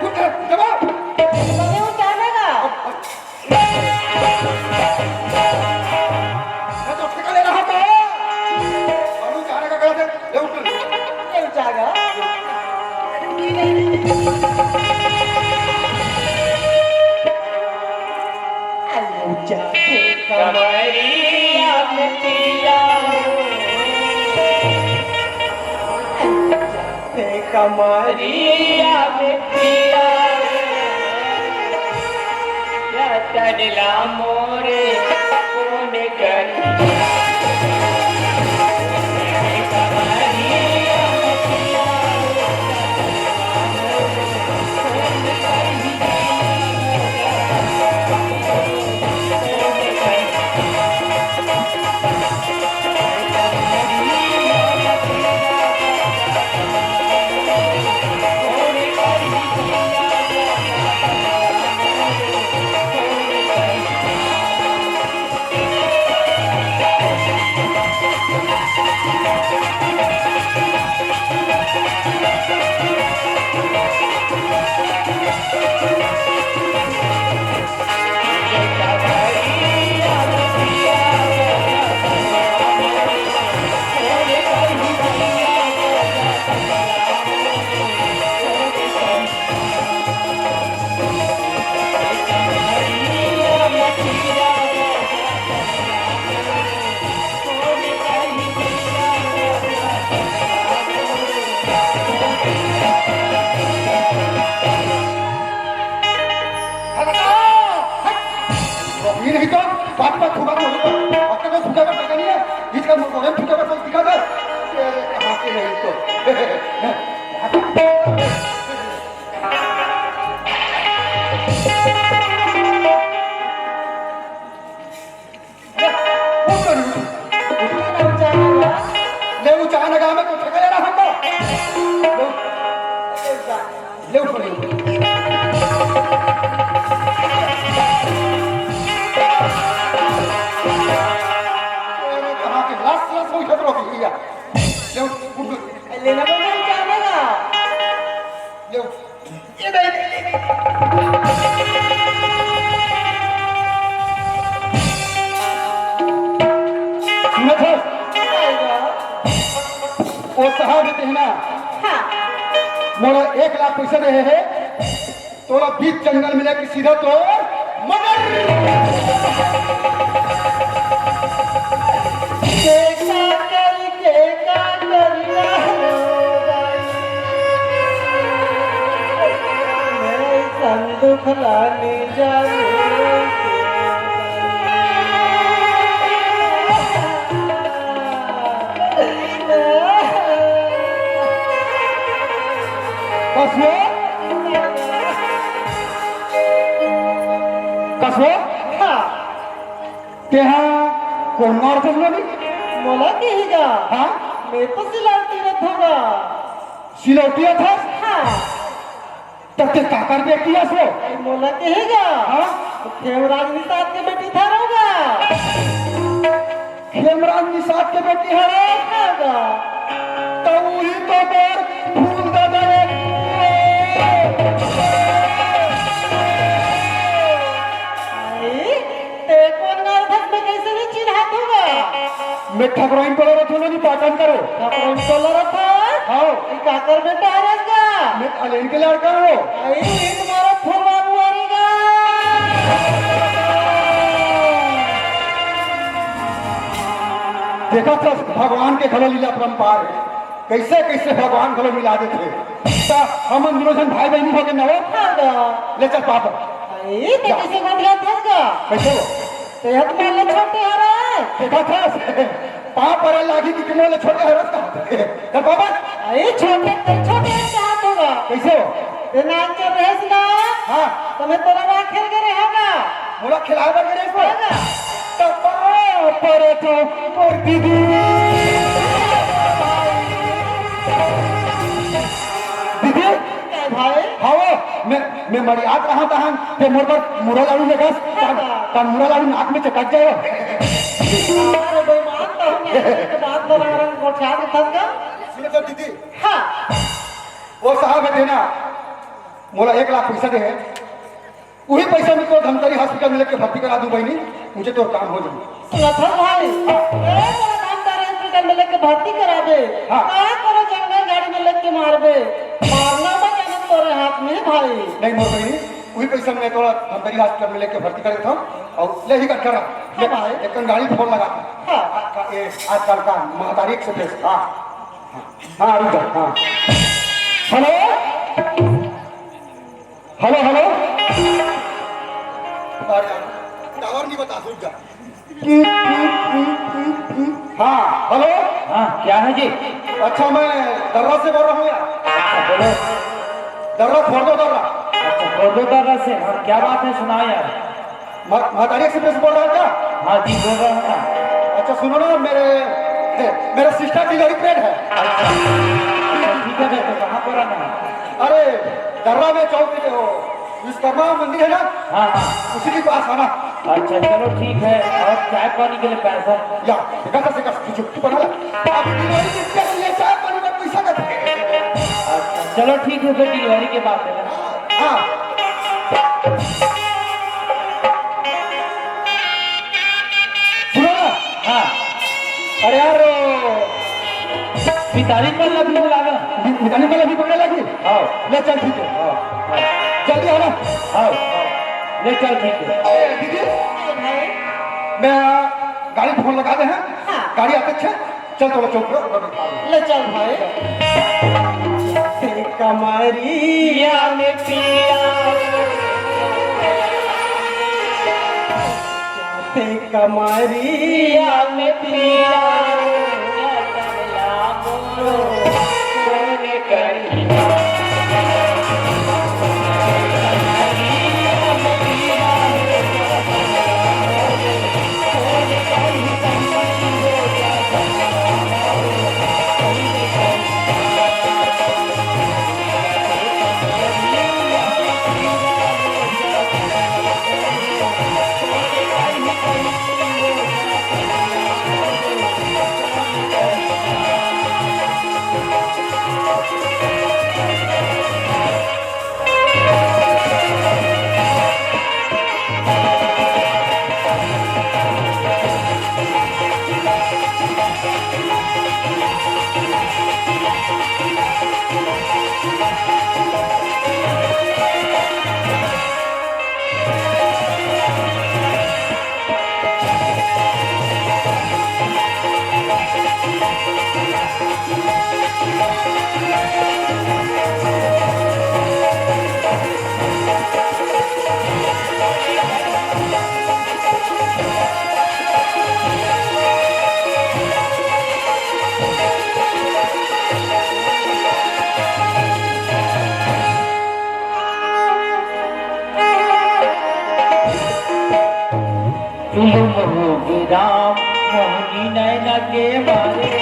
उठ दबा ले उचालेगा मैं तो ठेका ले रहा था और जाने का कर दे ले उठ ले उचागा कमरिया में पिया कमरिया में पिया चढ़ला मोरे कौन कर ये नहीं तो बात बात ठुका बोलूं तो आपका तो ठुका का नहीं है इसका मुझे ठुका का दिखा दे कहां के नहीं तो ले वो चाह लगा मैं तो ठेका ले रहा हूं ले ऊपर कहां के लास्ट लास्ट हो खतरो की या ले लेना बोल उचालेगा ले ये नहीं सुनत है वो साहब देते हैं ना हाँ मोला 1 लाख पैसा रहे है तोला बीच जंगल मिले कि सीधा तो मगर दुख लाने कसो कसो के हाँ कौन मार तुम लोग मोला कहेगा हाँ मैं तो सिलौटी रखूंगा सिलौटिया था हाँ तब ते काकर बेटी है सो मोला कहेगा हाँ खेमराज निषाद के बेटी था रहोगा खेमराज निषाद के बेटी है होगा तो वही तो बोर फूल दे दे ते कौन नारधस में कैसे नहीं चिढ़ा दूंगा मैं ठकुराइन करो रथो नहीं पाटन करो कौन सोलो रखा हाँ काकर बेटा आ रहेगा मैं अलेन के लड़का हो ये तुम्हारा फुलवा बुआरेगा देखा था भगवान के घरों लीला परम्पार है कैसे कैसे भगवान घरों मिला देते हम अंदरों भाई बहनी हो गए ना होगा ले चल पापा ये तो किसी को ध्यान देगा कैसे हो सेहत में ले छोटे आ रहा है देखा था पाप पर लागी कि किमोले छोटे हरत का कर पापा ये छोटे से हाथ होगा कैसे हो ते नाच चल रहे ना हाँ तुम्हें तो रवा खेल के रहेगा मोला खिलाए बगैर इसको होगा तो पर तो और दीदी दीदी भाई हाँ मैं मरियाद रहा था ते मोर पर मुरा लाड़ू लगा तन मुरा लाड़ू नाक में चटक जाए अरे बेईमान तो हम बात तो रंग को छाड़ के थक गया सुनो तो दीदी हाँ वो साहब है ना मोला 1 लाख पैसा दे है वही पैसा में तो धमतरी हॉस्पिटल में लेके भर्ती करा दूं बहनी मुझे तो काम हो जाए सुना भाई मेरा काम कर हॉस्पिटल में लेके भर्ती करा दे हाँ। क्या करो जंगल गाड़ी में लेके मार दे मारना मत जाना तोरे हाथ में भाई नहीं मोर बहनी वही पैसा मैं थोड़ा धमतरी हॉस्पिटल में लेके भर्ती कर देता हूँ और ले ही कर करा हाँ भाई। एक गाड़ी फोन लगा हाँ। आजकल का महातारी एक्सप्रेस हाँ हाँ हाँ रुक जा हाँ हेलो हेलो हेलो टावर नहीं बता रुक जा हाँ हेलो हाँ क्या है जी? अच्छा मैं दर्रा से बोल रहा हूँ यार अच्छा बोलो। दर्रा फोड़ दो दर्रा अच्छा कोडोदरा से। हाँ क्या बात है, सुनाओ यार। महातारी एक्सप्रेस बोल रहा है क्या? हाँ जी बोल रहा हूँ ना। अच्छा सुनो ना मेरा सिस्टर डिलीवरी पेड है ठीक है तो कहाँ पर आना है? अरे दर्रा में चौक पे हो विश्वकर्मा मंदिर है ना हाँ हाँ उसी के पास आना अच्छा चलो ठीक है। और चाय पानी के लिए पैसा? या देखा था सिका छुट्टी बना ला अब डिलीवरी के लिए चाय पानी में पैसा का अच्छा चलो ठीक है फिर डिलीवरी के बाद देना। हाँ सुनो ना हाँ अरे यार पिताजी पर लगी बुलावे। निकालने वाला भी पकड़ने लगी आओ ले चल ठीक है आओ आओ जल्दी आना आओ ले चल ठीक है। दीदी भाई मैं गाड़ी फोन लगा दे हैं हाँ। गाड़ी आते छे चल तो चौक पे ऊपर बैठा दो ले चल भाई कमरिया में कमरिया में पिया राम मोहिनी नैना के मारे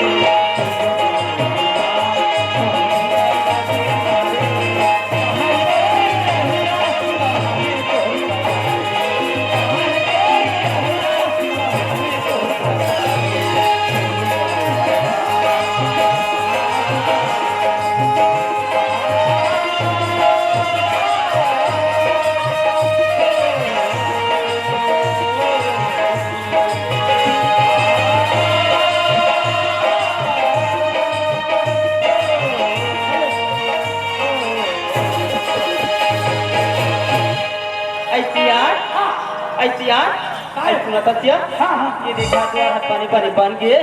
ये देखा तो हाथ पानी पानी बन गए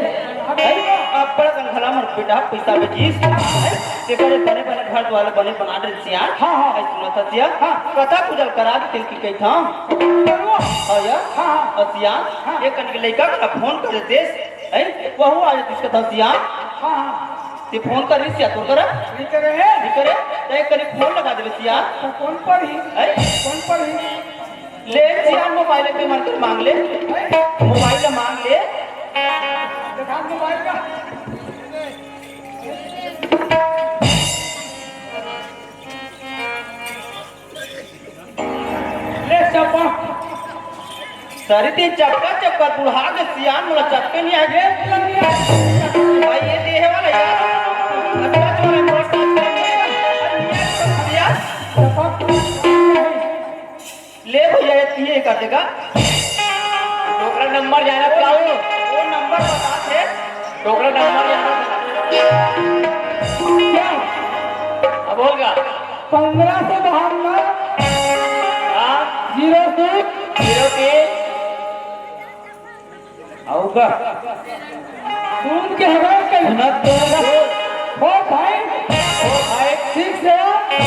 अब बड़ा कंखला मन बेटा पैसा बेचीस देखा रे बने बने घर वाले बने बना दे सिया हां हां ऐ सुना था सिया कथा पूजल करा के तिल की कही था हां या हां असिया ये कन के लइका का फोन कर दे ऐ वहु आ जिसका था सिया हां हां ते फोन कर सिया तो करा नहीं करे ते करी फोन लगा दे सिया कौन पर ही ऐ कौन पर ही ले सिया मोबाइल पे मार मांग ले मोबाइल मांग ले दिखा मोबाइल का ले चप्पा सारी तीन चक्का चक्का बुढ़ा के सियान मुला चक्के नहीं आगे भाई ये देह वाला यार अच्छा चोरे मोर ले भैया ये कर देगा टोकरा नंबर जाना क्या हो वो नंबर बता दे टोकरा नंबर जाना अब होगा 15 से बहाना हाँ 02 आऊगा दूध के हवा के सुना तो 4 5 6 7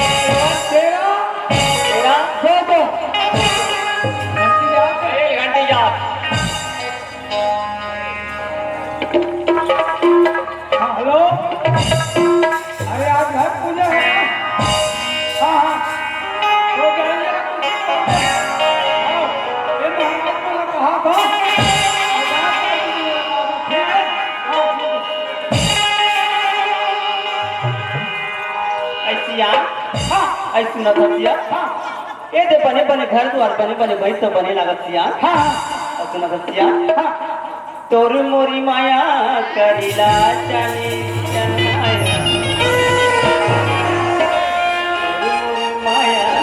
13 2 घंटे याद हाँ हेलो अरे आज घर पूजा है ना हाँ हाँ तो जाइए ये तो हम आपको कहा था ऐसिया हाँ ऐसी सुना था सिया हाँ ये दे बने बने घर द्वार बने बने भाई तो बने लागत सिया हाँ और सुना था सिया हाँ तोर मोरी माया करिला चले चनाया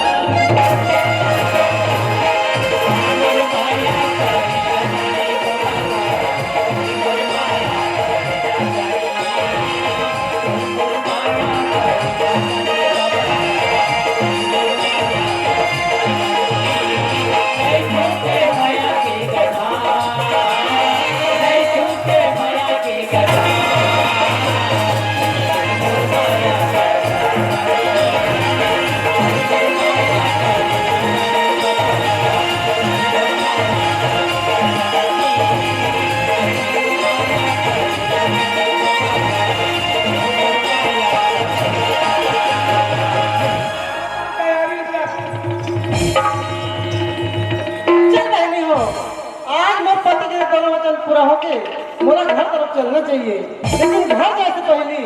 पूरा होके मोरा घर तरफ चलना चाहिए लेकिन घर जाए से पहले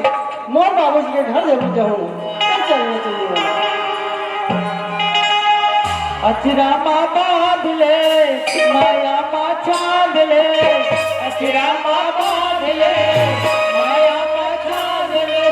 मोर बाबूजी के घर जरूर जाऊँ तब चलना चाहिए अचरा माँ बांध ले माया माँ चांद ले अचरा माँ बांध ले माया माँ चांद ले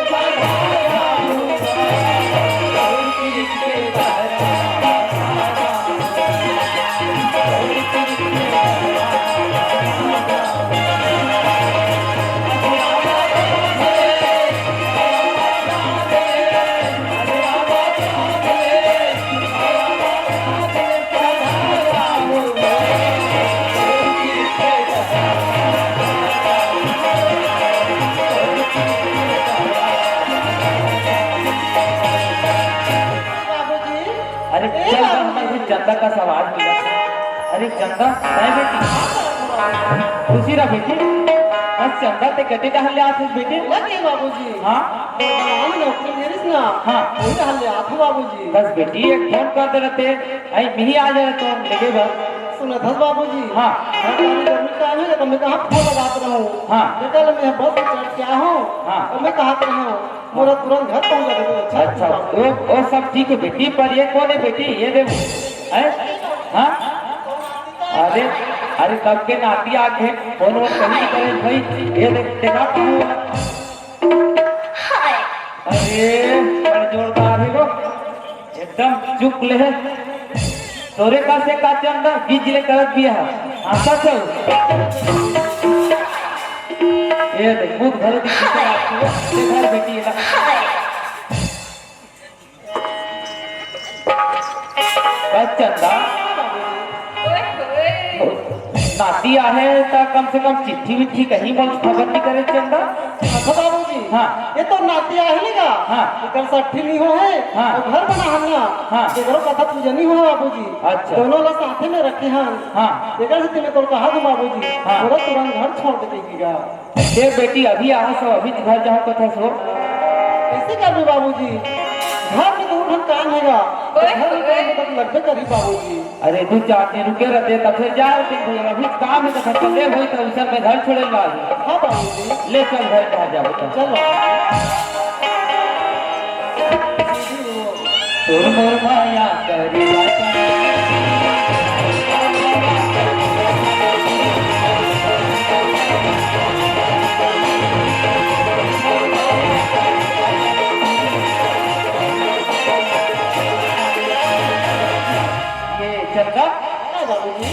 अरे चल हमें चंदा का सवाल मिला अरे चंदा है बेटी खुशी रहा बेटी बस चंदा ते कटे डाल ले आते बेटी लगे बाबूजी हाँ हम नौकरी मेरी ना हाँ वही डाल ले आते बाबूजी बस बेटी एक फोन कर दे रहते आई मिही आ जाए तो लगे बस सुना था बाबूजी। हाँ। जब टाइम है तो मैं कहाँ फोन लगाते रहूँ। हाँ। बेटा मैं बस में चढ़ के आया हूँ। हाँ। और मैं कहाँ पे हूँ मेरा तुरंत घर पहुँच जाता। अच्छा वो सब ठीक है बेटी, पर ये कौन है बेटी? ये देखो है। हाँ अरे अरे कब के नाती आके फोन वोन कहीं करे भाई। ये देखा कहूँ। अरे बड़े जोरदार है वो, एकदम चुप ले है। तोरे का से का चंदा बीज ले करत भी है। आशा चल ये देख मुंह घर दी किसे आती है। ये घर बेटी है ना चंदा नाती आहे तो कम से कम चिट्ठी विट्ठी कहीं बोल खबर नहीं करे चंदा। अच्छा बाबूजी। हाँ। ये तो नाती आएगा। हाँ। इधर साठी नहीं हो है। हाँ। और घर बना हमने। हाँ। इधर कथा पूजा नहीं हो बाबूजी। अच्छा। दोनों लोग साथे में रखे हैं। हाँ। इधर से मैं तो कहा दूं बाबूजी। हाँ। थोड़ा तुरंत घर छोड़ के देखिएगा। ये बेटी अभी आ सो अभी घर जाओ कथा सो कैसे कर दूं बाबूजी? घर में दूर हम काम हैगा। घर में काम तक लगभग करी बाबूजी। अरे तू चाहते रुके रहते तब फिर जाओ दिन भैया अभी काम है तो घर चले हुई तो उस में घर छोड़े ला हाँ बाबूजी। ले चल घर जा जाओ तो चलो। तोर मोर माया करी ये चंदा हाँ बाबूजी।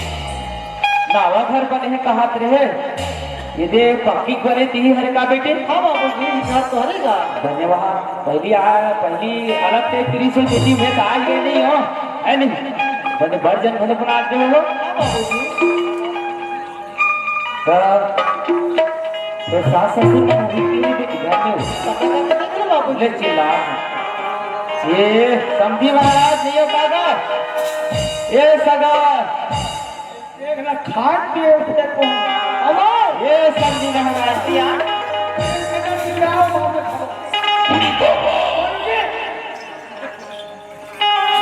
नावा घर बने हैं कहात रहे ये दे पक्की करे ती हरे का बेटे। हाँ बाबूजी घर तो हरेगा। धन्यवाद। पहली अलग से 300 बेटी में तो आज गए नहीं हो है नहीं बड़े वर्जन भले बना दे हो। हाँ बाबूजी। तो सास ससुर की बेटी नहीं बेटी घर में देख लो बाबूजी। ले चिल्ला ये समझी महाराज नहीं हो पागा ये सगा देखना खाट दिए उसके को अमर ये समझी महाराज यार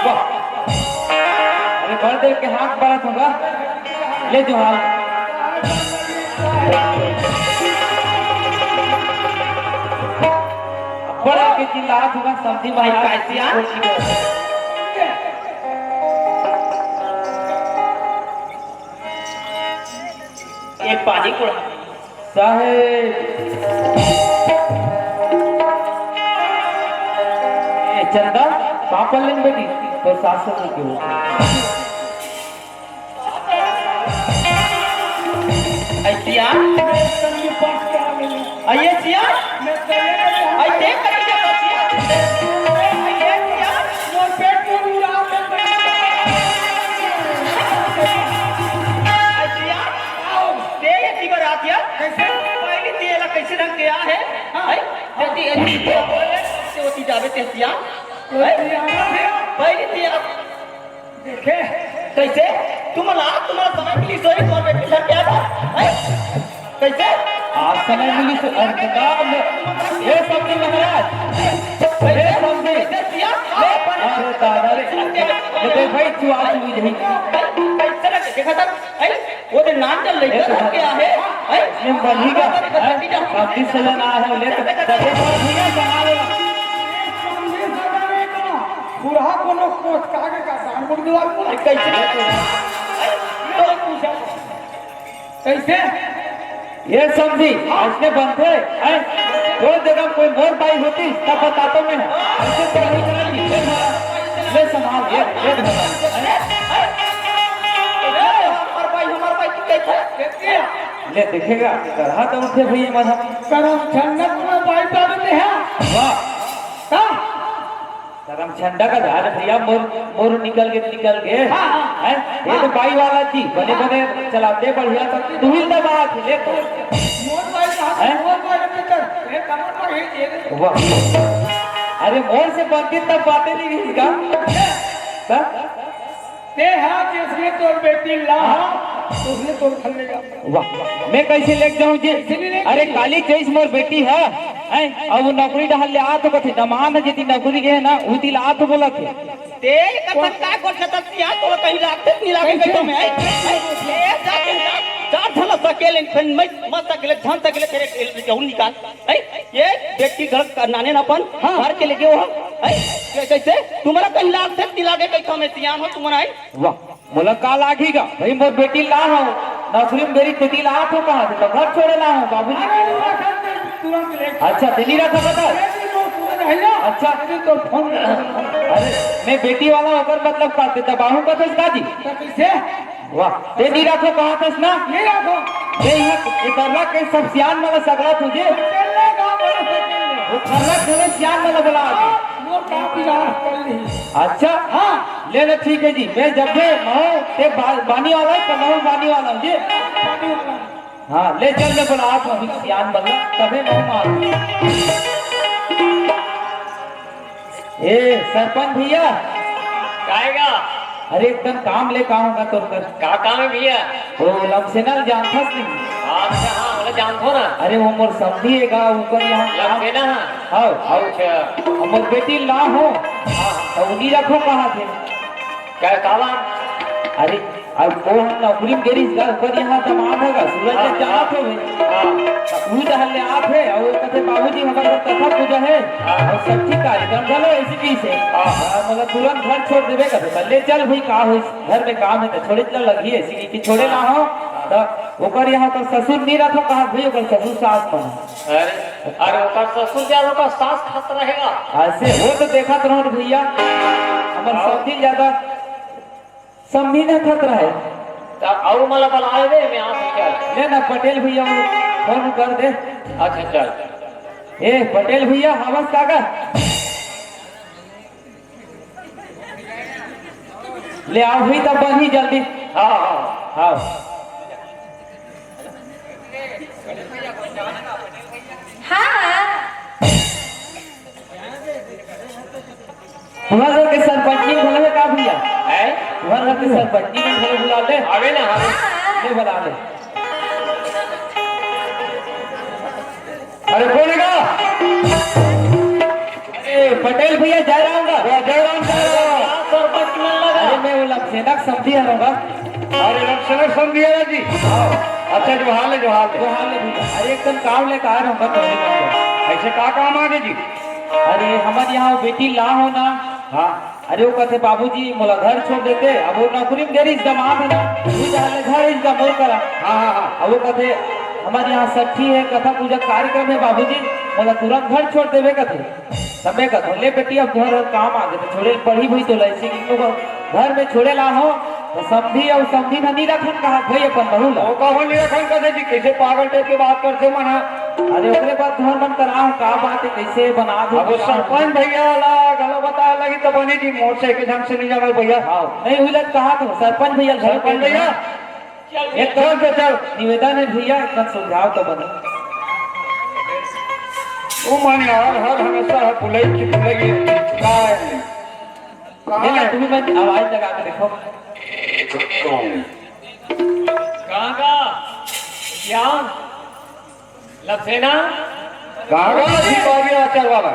वाह अरे बड़ देर के हाथ बढ़त होगा ले जो हाल बड़ा के चिल्लात होगा समझी भाई कैसे यार एक पानी को साहेब ए चंदा पापा लेन बेटी तो सासू की क्यों ऐसिया आइए सिया आई देख कर क्या बचिया आइए सिया मोर पेट में उड़ा दे ऐसिया आओ दे ये ती बरातिया कैसे पहली तेला कैसे रंग गया है आई तेती से होती जावे तेतिया पहली तेला देखे कैसे तुम्हारा समय मिली सोई और बेटी घर क्या था कैसे आज समय मिली तो अंतकाल में ये समझी महाराज ये समझी कैसे सिया ले पर अरे दादा ये देख भाई तू आज हुई नहीं कैसे लगे देखा था आई वो दिन नाम चल रही है क्या है आई ये बनीगा काफी सजन आ है ले तो दबे पर भैया बना लेगा समझे सदा नहीं का पूरा कोनो कोट कागे का दान मुड़ दीवार को कैसे कैसे ये समझी इसने बनते हैं वो जगह कोई मोर बाई होती तब बताता मैं ऐसे तो नहीं करेगी ले संभाल ये हमारे भाई तू कैसे ले देखेगा गधा तो उठे भैया मधा करम जन्नत में बाइटा देते हैं वाह का करम झंडा का धार भैया मोर निकल गए हैं ये तो बाई वाला जी बने बने चलाते बढ़िया तक तू ही दबा के ले तो मोर बाई का मोर बाई के कर ये कमर पर ही दे दे वाह अरे मोर से बनती तब बातें नहीं इसका ते हां जिसने तोर बेटी ला उसने तोर खलेगा वाह मैं कैसे लेके जाऊं जी अरे काली चीज मोर बेटी है है अब वो नौकरी डहल ले आत कथे दमान है यदि नौकरी के है ना उती लात बोलत है ते कथन का कोठे तक सिया तो कहीं लागते नहीं लागे कहीं में ये जाके जा धल सकेले फिर मत सकेले धन सकेले तेरे जहूं निकाल है ये व्यक्ति घर का नाने नापन घर के लेके वो है कैसे तुम्हारा कहीं लागते नहीं लागे कहीं में सियान हो तुम्हारा है वाह मोला का लागेगा भाई मोर बेटी ला हो नौकरी में मेरी तेती लात हो कहां से तो घर छोड़े ला हो बाबूजी तुरंत ले अच्छा दिल्ली रखा पता अच्छा तो फोन अरे मैं बेटी वाला होकर मतलब करते दबाहू का तो जी कैसे वाह ते नीरा तो कहा था ना नहीं रखो ये इतरला के सब सियान वाला सगड़ा तुझे चलने का बोलो चलने वो खरला खेले सियान वाला बोला वो काफी रात कर ली अच्छा हाँ ले ले ठीक है जी मैं जब भी मैं ते बानी वाला है कमाऊ बानी वाला हूँ जी पानी वाला हाँ ले चल ले बोला आप अभी सियान बदला तबे मैं मार ए सरपंच भैया काहेगा अरे एकदम काम ले कहूँगा तो कर का काम है भैया वो लमसेनल जानथस नहीं अच्छा हाँ बोला जानतो ना अरे वो मोर समझिएगा ऊपर यहाँ काम लगे ना हाँ हाँ अच्छा मोर बेटी ला हो तो उन्हीं रखो कहाँ थे क्या काला अरे अब वो हम नौकरी में गेरी का ऊपर यहाँ तमाम होगा सूरज जब जाना थे वही डहल आप है और वो कहते बाबूजी हमारे कथा पूजा है और सब ठीक कार्यक्रम चलो ऐसी चीज है मतलब तुरंत घर छोड़ देवे कहते ले चल भाई का हो घर में काम है तो छोड़े चल लगी ऐसी कि छोड़े ना हो तो ओकर यहाँ तो ससुर नहीं रखो कहा भाई ओकर ससुर सास बना अरे ओकर ससुर जा ओकर सास खत रहेगा ऐसे वो तो देखा तो रहो भैया हमारे सबसे ज्यादा समझी न खतरा है तो और मला बुलाए दे मैं आ क्या ले ना पटेल भैया फोन कर दे अच्छा चल ए पटेल भैया हवस काका ले आओ भी तब बनी जल्दी हाँ हाँ हाँ तुम्हारे घर के सरपंच घर में का भैया है तुम्हारे घर के सरपंच घर बुला ले आवे ना आवे ले बुला ले अरे कौन है ए पटेल भैया जयराम का जयराम सरपंच मिल लगा अरे मैं वो लक्ष्मण समझी हूँगा अरे लक्ष्मण समझिए जी अच्छा जो हाल है तो हाल है भैया अरे एकदम काम लेकर आ रहा हूँ ऐसे का काम आगे जी अरे हमारे यहाँ वो बेटी ला हो ना हाँ अरे वो कहते बाबूजी मोला घर छोड़ देते अब वो नौकरी में देरी जमात है ना घर इसका मोर करा हाँ हाँ हाँ अब वो कहते हमारे यहाँ सठी है कथा पूजा कार्यक्रम है बाबूजी मोला तुरंत घर छोड़ देवे कहते समय कहते ले बेटी अब घर काम आ गए छोड़े पढ़ी हुई तो लैसी घर में छोड़े ला हो तो समझी और समझी नहीं रखन कहा भाई अपन बहू ला वो कहो निरखन कर जी कैसे पागल टाइप की बात करते मना अरे ओकरे बाद घर मन कराऊं का बात है कैसे बना दो अब वो सरपंच भैया ला गलो बता लगी तो बनी जी मोटरसाइकिल ढंग से नहीं जावे भैया हाँ नहीं हुई लग कहा तो सरपंच भैया घर सरपंच भैया एक तरह से चल निवेदन है भैया इतना सुझाव तो बने वो मान यार हर हमेशा है बुलाई की बुलाई देखा तुम्हें मैं आवाज लगा के देखो कहाँ का श्याम लक्सेना आचार वाला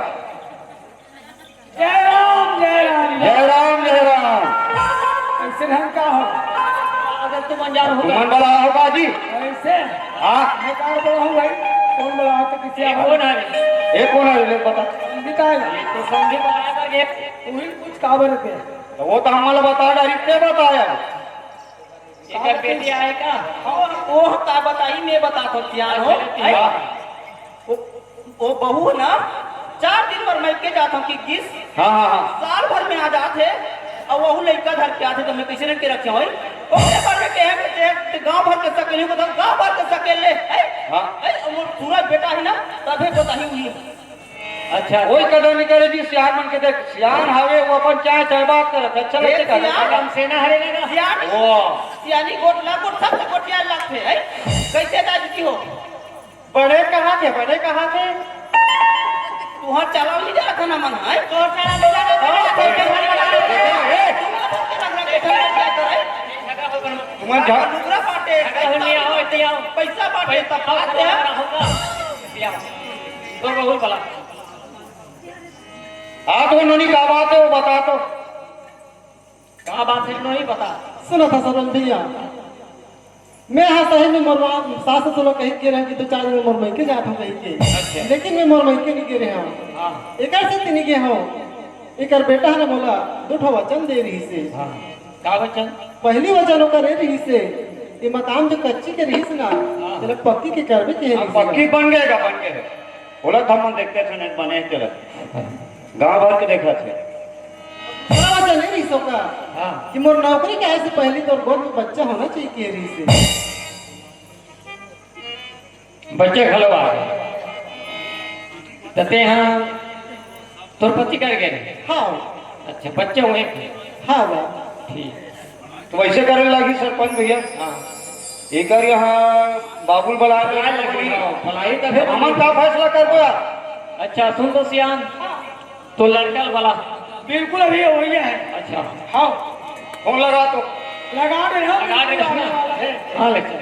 जय राम जय राम जय राम जय राम ऐसे ढंग का हो अगर तुम अनजान होगा तुमन बड़ा होगा जी ऐसे हाँ मैं कहाँ बड़ा हूँ भाई कौन बड़ा है तो किसी ये कौन है ये कौन है रे बता निकाल तो समझे बनाएगा ये वही कुछ काबर थे तो वो तो हमारा बता डायरेक्ट से बताया एक बेटी आएगा वो का बताई मैं बता तो सियान हो वो बहू है ना 4 दिन पर मैं के जाता हूँ कि किस हाँ हाँ हाँ साल भर में आ जाते और वह लड़का घर के आते तो मैं कैसे के रखे हुई गाँव भर के सकेले को गाँव भर के सकेले सूरज बेटा है ना तभी बताही हुई अच्छा वही कदर नहीं करे जी सियान मन के देख सियान हवे वो अपन चाहे चाहे बात करे अच्छा लगते करे हम सेना हरेगा ना सियानी वो सियानी गोट ला गोट सब गोटिया लगते है कैसे दादी हो बड़े कहाँ थे बड़े कहाँ थे तुहार चलाव नहीं जा था ना मन है तो तुम्हारे झा दूसरा पाटे पैसा पाटे तब खाते हैं तो बहुत भला हाँ तो उन्होंने क्या बात है वो बता तो। कहाँ बात है नहीं पता। सुनो था सरवन भैया, मैं हाँ सही में मोरवा सास ससुर कहीं के रहे कि तो 4 दिन में मोर मई के जात हम कहीं के, लेकिन मैं मोर मई के नहीं के रहे हूँ। हाँ एक से नहीं के हूँ। एक बेटा ने बोला 2 वचन दे रही से। का बच्चन पहली वचन होकर रही से ये मकान जो कच्ची के रही से ना चलो पक्की के कर भी के पक्की बन गएगा बन गए बोला था हम देखते थे नहीं बने चले गाँव भर के देखा थे। बड़ा वचन नहीं रही सो का हाँ कि मोर नौकरी के से पहली तो गोद में बच्चा होना चाहिए के रही से। बच्चे खलवा तते हाँ तोर पति कर गए। हाँ अच्छा बच्चे हुए हाँ बा ठीक। तो वैसे करने लगी सरपंच भैया। हाँ एक बार यहाँ बाबुल बला फलाई का फिर अमन का फैसला कर दो यार। अच्छा सुन तो सियान तो लड़का वाला बिल्कुल अभी हो गया है। अच्छा हाँ फोन लगा तो लगा दे हम लगा दे ना। हाँ लेकिन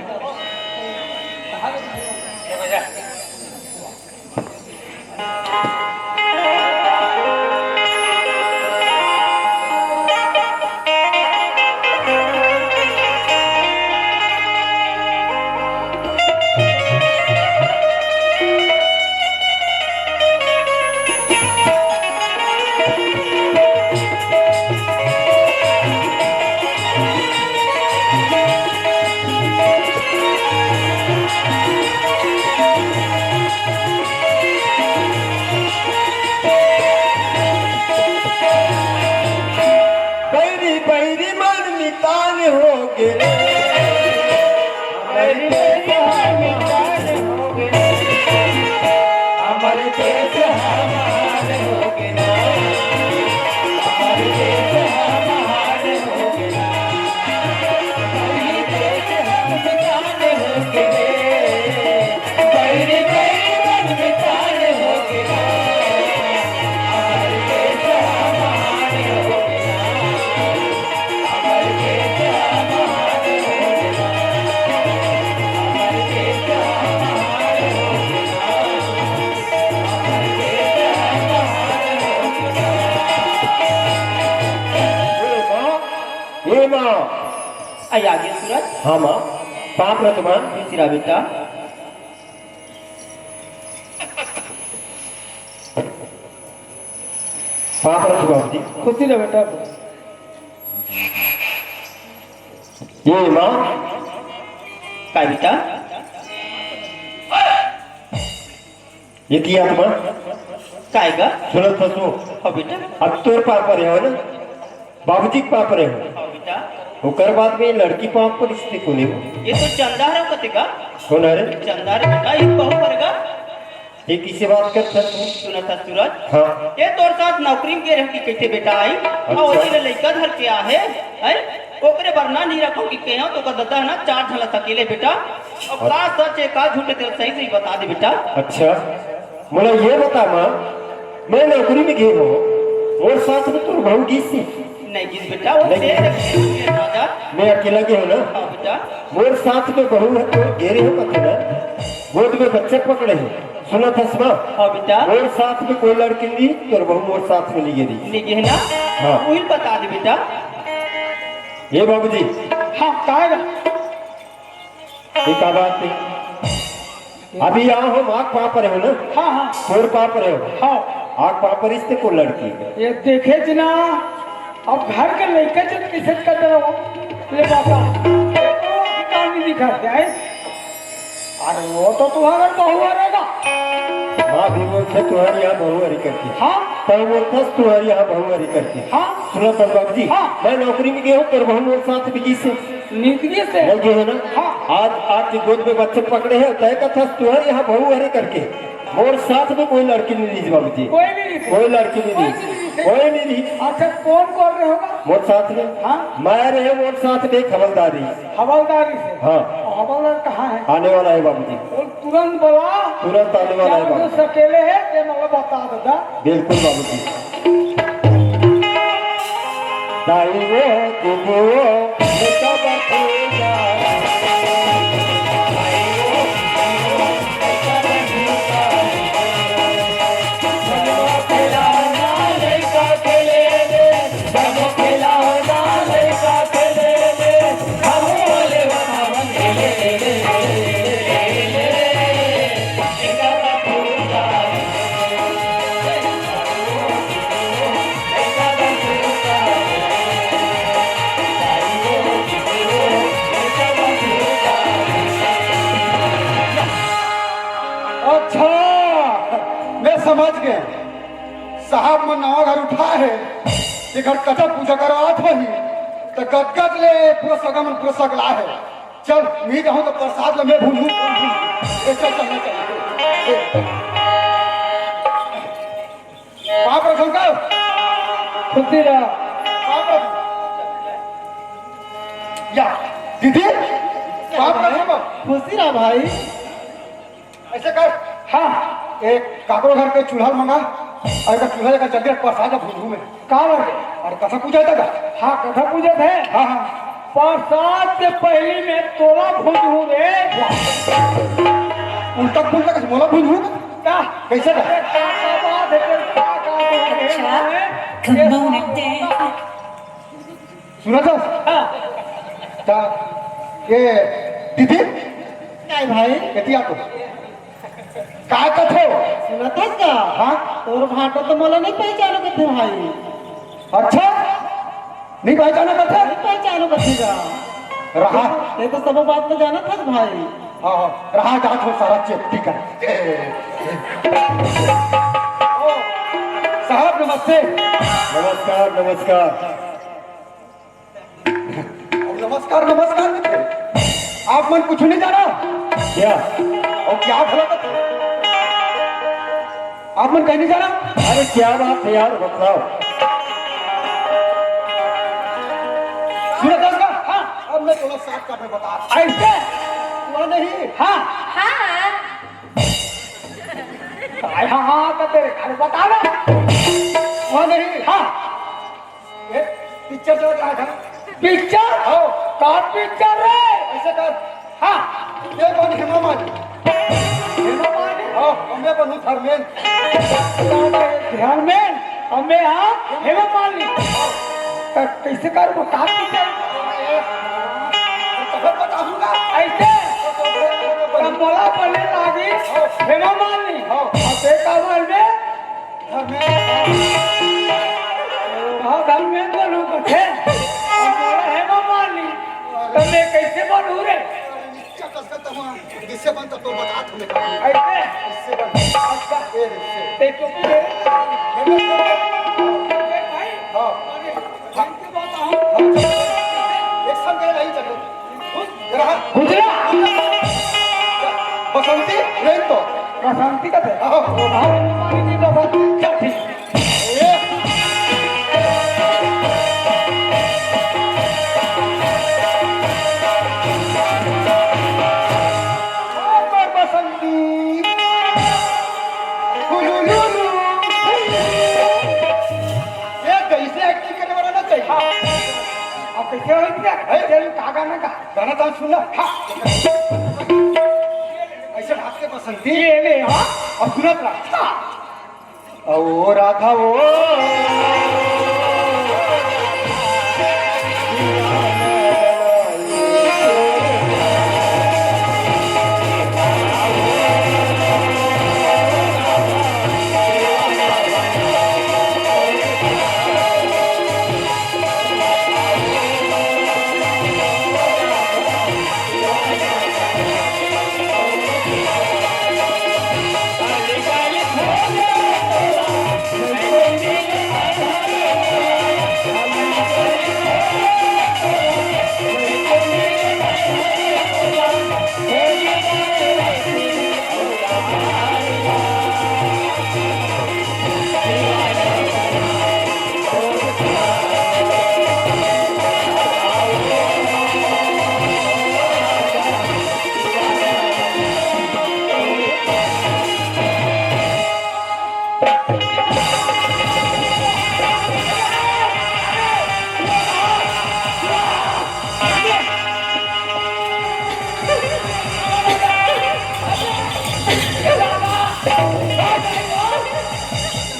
बैरी बैरी मन मितान हो गए हमारे देश मितान हो गए हमारे देश हमारे हो गए ना हमारे देश हमारे हो गए ना हमारे देश हमारे हो गए बैरी बैरी मन मितान हो गए ना हमारे देश हमारे हो गए आई आगे सूरज। हाँ माँ पाप रतमान तीसरा बेटा पाप रतमान जी खुशी रहे बेटा। ये माँ का बेटा ये किया माँ काएगा। सुनो फसो हाँ बेटा अब तोर पाप पर हो ना बाबूजी के पाप रहे हो हाँ बेटा ओकर बाद में लड़की पाप पर स्थिति को नहीं ये तो चंदा है कतेगा कौन है रे चंदा है बेटा ये बहु करेगा। ये किसी बात करता तू सुना था सूरज हाँ ये तोर साथ नौकरी में रह की कैसे बेटा आई और अच्छा। ओने लइका धर के आ है ओकरे बरना नहीं रखो कि कहो तो का दादा है ना 4 ढलत अकेले बेटा और का सच है का झूठ है सही सही बता दे बेटा। अच्छा मुझे ये बता माँ मैं नौकरी में गई हूँ और साथ में तू बहू की सी नहीं जिस बेटा वो नहीं। से राजा। मैं अकेला गई हूँ ना हाँ बेटा मोर साथ में बहू है तो घेरे हो पता ना गोद में बच्चे पकड़े हैं सुना था सुना हाँ बेटा मोर साथ में कोई लड़की नहीं तो बहू मोर साथ में नहीं गिरी निगे है ना हाँ। वही बता दे बेटा। ये बाबूजी हाँ काएगा। ये क्या बात नहीं अभी यहाँ हम आग पाप रहे हो ना हाँ हाँ मोर पाप रहे हो हाँ आग पाप रिश्ते को लड़की ये देखे जना अब घर के लड़का जब किसे कर रहे हो ले बाबा ये तो कहानी दिखा है। अरे वो तो तुम्हारा बहू रहेगा। माँ भी बोलते तुम्हारी यहाँ बहू हरी करती हाँ तो बोलता तुम्हारी यहाँ बहू हरी करती हाँ सुना था बाबूजी हाँ। मैं नौकरी में गया हूँ पर बहू मेरे साथ बिजी से निकली से नहीं गए है ना हाँ। आज आज की गोद में बच्चे पकड़े हैं तय का था तुम्हारे यहाँ बहू हरी करके मोर साथ में कोई लड़की नहीं ली बाबूजी कोई नहीं दिखे। कोई लड़की नहीं कोई ली नहीं दिखे। कोई नहीं ली अच्छा कौन कर रहे होगा मोर साथ में हाँ मैं रहे मोर साथ में एक हवलदारी हवलदारी से। हाँ हवलदार कहाँ है? आने वाला है बाबूजी वो तुरंत बोला तुरंत आने वाला है क्या बाबू जो अकेले है ये मतलब बता देता। बिल्कुल बाबूजी दाई वो दीदी वो बेटा बखेगा दाई वो दीदी वो बेटा बखेगा मैं समझ गया साहब मन नवा घर उठा है ये घर कटा पूजा करवात वही तो गदगद ले पूरा सगा मन पूरा सगला है चल मी कहूँ तो प्रसाद ले मैं भूलूं चल चल वहां पर शंकर खुशी रहा वहां पर या दीदी वहां पर शंकर खुशी रहा भाई। ऐसे कर हाँ एक काकरो घर के चूल्हा मंगा और एक चूल्हा लेकर जल्दी प्रसाद भूलू में कहाँ लगे और कथा पूजा था हाँ कथा पूजा है हाँ हाँ प्रसाद से पहले में तोला भूजू रे उल्टा पुल्टा कैसे मोला भूलू क्या कैसे था सुना था क्या ये दीदी क्या भाई कहती आपको काय कथो सुनता का हाँ और भाटा तो मला नहीं पहचानो कथे भाई। अच्छा नहीं पहचाना कथा नहीं पहचानो कथे का रहा ये तो सब बात तो जाना था भाई। हाँ रहा जात हो सारा चेप्टी का साहब नमस्ते नमस्कार नमस्कार। नमस्कार नमस्कार आप मन कुछ नहीं जाना क्या और क्या भला आप मन कहीं नहीं जाना अरे क्या बात है यार बताओ। सुना था उसका हाँ अब मैं थोड़ा साथ का मैं बता ऐसे सुना नहीं हाँ हाँ हाँ तो तेरे घर बता ना सुना नहीं हाँ ये पिक्चर चल रहा था पिक्चर आओ कौन पिक्चर रे ऐसे कर हाँ ये कौन हेमा माली हाँ हमें बनू थरमेन ध्यान में हमें हाँ हेमा मालिनी कैसे कर बता पिक्चर तब बताऊंगा ऐसे बोला बने लागी हेमा मालिनी हाँ। और देखा बोल में हाँ घर में बोलूँ कथे हेमा मालिनी तो मैं कैसे बोलूँ रे जिससे बनता तो बता तुम्हें ऐसे इससे बनता अच्छा ये इससे ते तो हाँ एक संग नहीं चलो रहा गुजरात बसंती नहीं तो शांति का थे हाँ मालिनी तो बस चल ठीक बसंती ये कैसे एक्टिंग करने वाला ना चाहिए अब कैसे हो गया ऐसे कहा गाना का गाना तो सुनना हाँ ऐसे भाग के बसंती ये ले हाँ और सुनत रहा ओ राधा ओ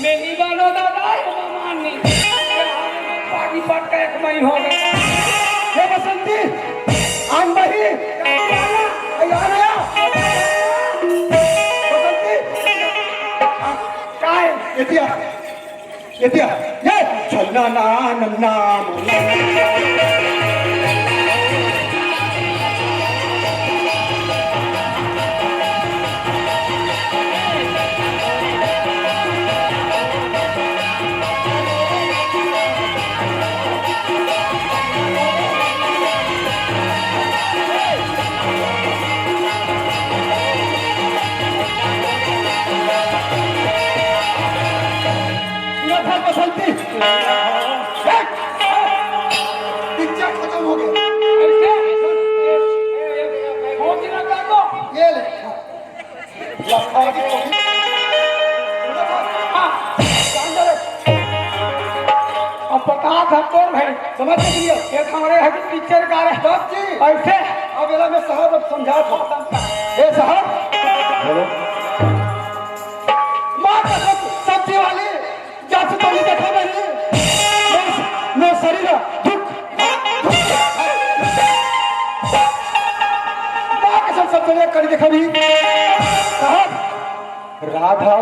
मेरी बालो दादा हेमा मालिनी पानी पट का एक मई हो गया ये बसंती आन बही आ रहा बसंती काय येतिया येतिया ये चलना नाम नाम आगे होगी। अब बता था कौन है समझ लियो एक हमारे है टीचर का रहे साहब जी ऐसे अब एला में साहब अब समझा था ए साहब बोलो मां कसम सब्जी वाली जात तो नहीं देखा मैंने मैं शरीर दुख मां कसम सब जगह कर देखा भी साहब राधा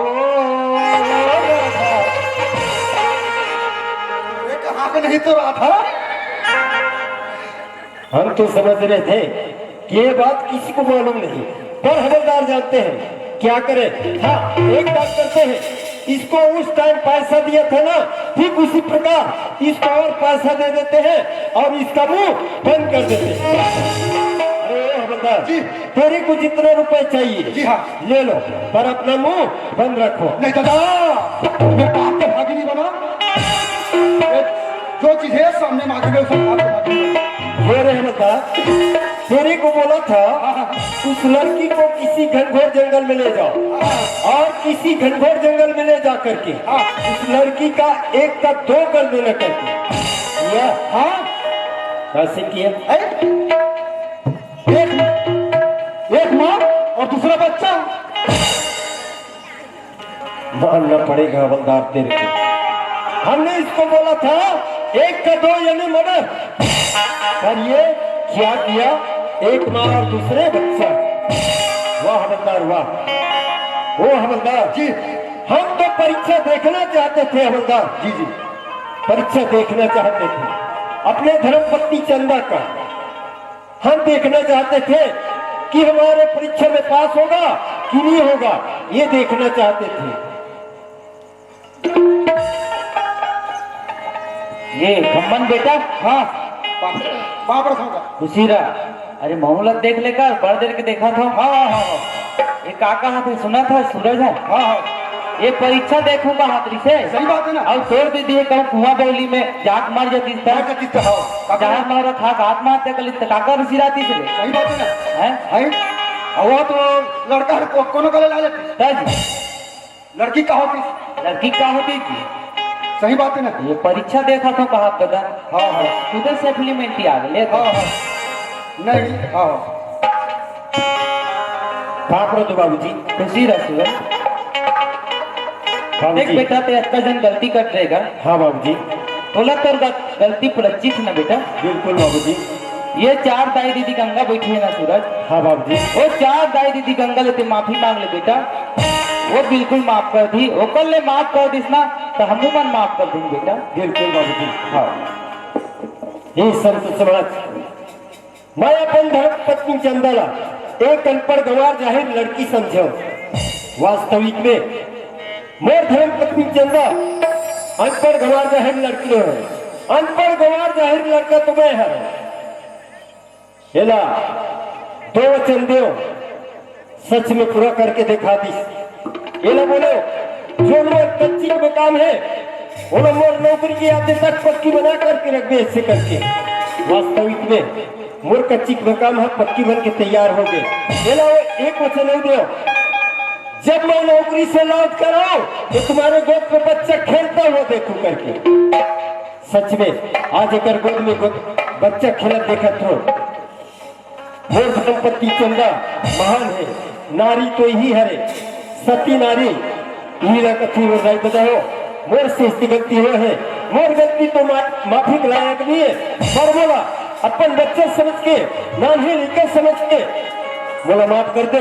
कहाँ पे नहीं तो राधा हम तो समझ रहे थे कि ये बात किसी को मालूम नहीं, पर हवलदार जानते हैं क्या करें। हाँ एक बात करते हैं, इसको उस टाइम पैसा दिया था ना, ठीक उसी प्रकार इसको और पैसा दे देते हैं और इसका मुंह बंद कर देते हैं। अरे हवलदार जी। तेरे को जितने रुपए चाहिए जी हाँ। ले लो, पर अपना मुंह बंद रखो। नहीं दादा मैं बाप के भागी नहीं बना जो चीजें सामने मांगेंगे उसे बाप के भागी ये रहमता तेरे को बोला था उस लड़की को किसी घनघोर जंगल में ले जाओ और किसी घनघोर जंगल में ले जा करके उस लड़की का एक का दो कर देना करके या हाँ कैसे किया एक माँ और दूसरा बच्चा मानना पड़ेगा हवलदार तेरे को। हमने इसको बोला था एक का दो यानी मर्डर, पर ये क्या किया, एक माँ और दूसरे बच्चा। वाह हवलदार वाह। ओ हवलदार जी हम तो परीक्षा देखना चाहते थे हवलदार जी जी परीक्षा देखना चाहते थे अपने धर्मपत्नी चंदा का। हम देखना चाहते थे कि हमारे परीक्षा में पास होगा कि नहीं होगा, ये देखना चाहते थे। ये खम्मन बेटा हाँ वहाँ पर खाऊंगा खुशी रहा। अरे मोहम्मद देख लेकर बड़ देर के देखा था। हाँ हाँ हाँ ये काका हाथ में सुना था सूरज है। हाँ हाँ ये परीक्षा देखूंगा हाथरी से सही बात है ना और तोड़ दे दिए कहूँ कुआं बोली में जाक मार जाती था क्या कहती तो हाँ जहाँ मारा था हाथ मारते कल काका रुचि रहती से सही बात है ना हैं है और वो तो लड़का है कोनो गले ला लेती ताजी लड़की का होती लड़की क्या होती थी। सही बात है ना ये परीक्षा देखा था कहा बता हाँ हाँ तुझे सप्लीमेंट्री आ गए हाँ हाँ नहीं हाँ तो बाबूजी खुशी रह सूरज। देख बाबूजी बेटा ते अत्ता जन गलती कर देगा हाँ बाबूजी तोला कर गलती प्रचित ना बेटा। बिल्कुल बाबूजी ये चार दाई दीदी गंगा बैठी है ना सूरज, हाँ बाबूजी वो चार दाई दीदी गंगा लेते माफी मांग ले बेटा, वो बिल्कुल माफ कर दी। वो कल ले माफ कर दिस ना तो हम मन माफ कर देंगे बेटा। बिल्कुल बाबूजी। हाँ ये संत समाज मैं अपन धर्म पत्नी चंदला एक अनपढ़ गंवार जाहिर लड़की समझो। वास्तविक में मोर धर्म पत्नी चंदा अनपढ़ गंवार जाहिर लड़की है। अनपढ़ गंवार जाहिर लड़का तो मैं है। हेला दो वचन दो सच में पूरा करके दिखा दी। ये ना बोलो जो मोर कच्ची में काम है वो लोग मोर नौकरी के आते तक पक्की बना करके रख दे ऐसे करके। वास्तविक में मोर कच्ची में काम है पक्की बन के तैयार हो गए। ये ना एक वचन नहीं दो जब मैं नौकरी से लौट कर आऊं तो तुम्हारे गोद पे बच्चा खेलता हुआ देखूं करके। सच में आज एक गोद में बच्चा खेला देखा तो मोर धर्मपत्नी चंदा महान है। नारी तो यही हरे सती नारी हीरा कथी हो रही बताओ। मोर से इसकी गलती हो है, मोर गलती तो माफी के लायक नहीं है, पर बोला अपन बच्चे समझ के नानी लिखे समझ के बोला माफ कर दो।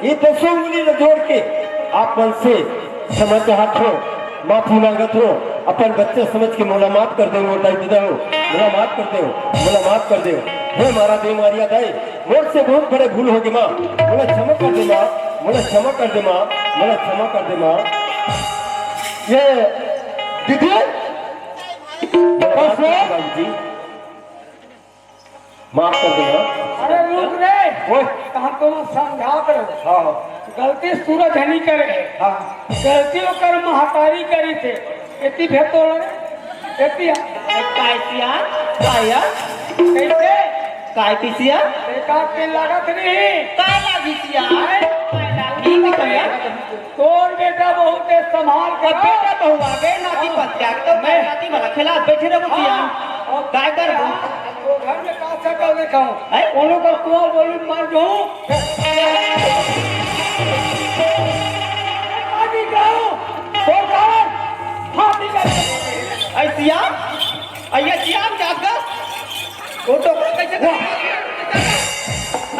ये तो सो उंगली जोड़ के आप मन से क्षमा चाहत हो, माफी मांगत हो, अपन बच्चे समझ के मोला माफ कर दो। मोला माफ कर दो, मोला माफ कर दो। हे मारा दे मारिया दाई मोर से बहुत बड़े भूल हो गए माँ, मोला क्षमा कर दे माँ, मोला क्षमा कर दे माँ, मोला क्षमा कर दे माँ। ये दीदी बाबूजी माफ कर दे माँ। अरे रुक रे वो कहा तो समझा कर हाँ गलती सूरज नहीं करे हाँ गलती ओकर महतारी करी थे एती भेतो एती कायतिया काया कैसे काय पिसिया एका के लागत नहीं काय लागिसिया काय लागी कया तोर बेटा बहुत संभाल अब कर बेटा बहु आ गए नाती पत्या तो मैं नाती वाला खिला बैठे रहो सियान काय कर तो घर में का सकल नहीं खाऊं हैं? उन्हों को कुआं बोली मार दो आदि गाओ तो कारण फांसी कर ऐ सियान अయ్యా सियान जाग वो टोकरा कैसे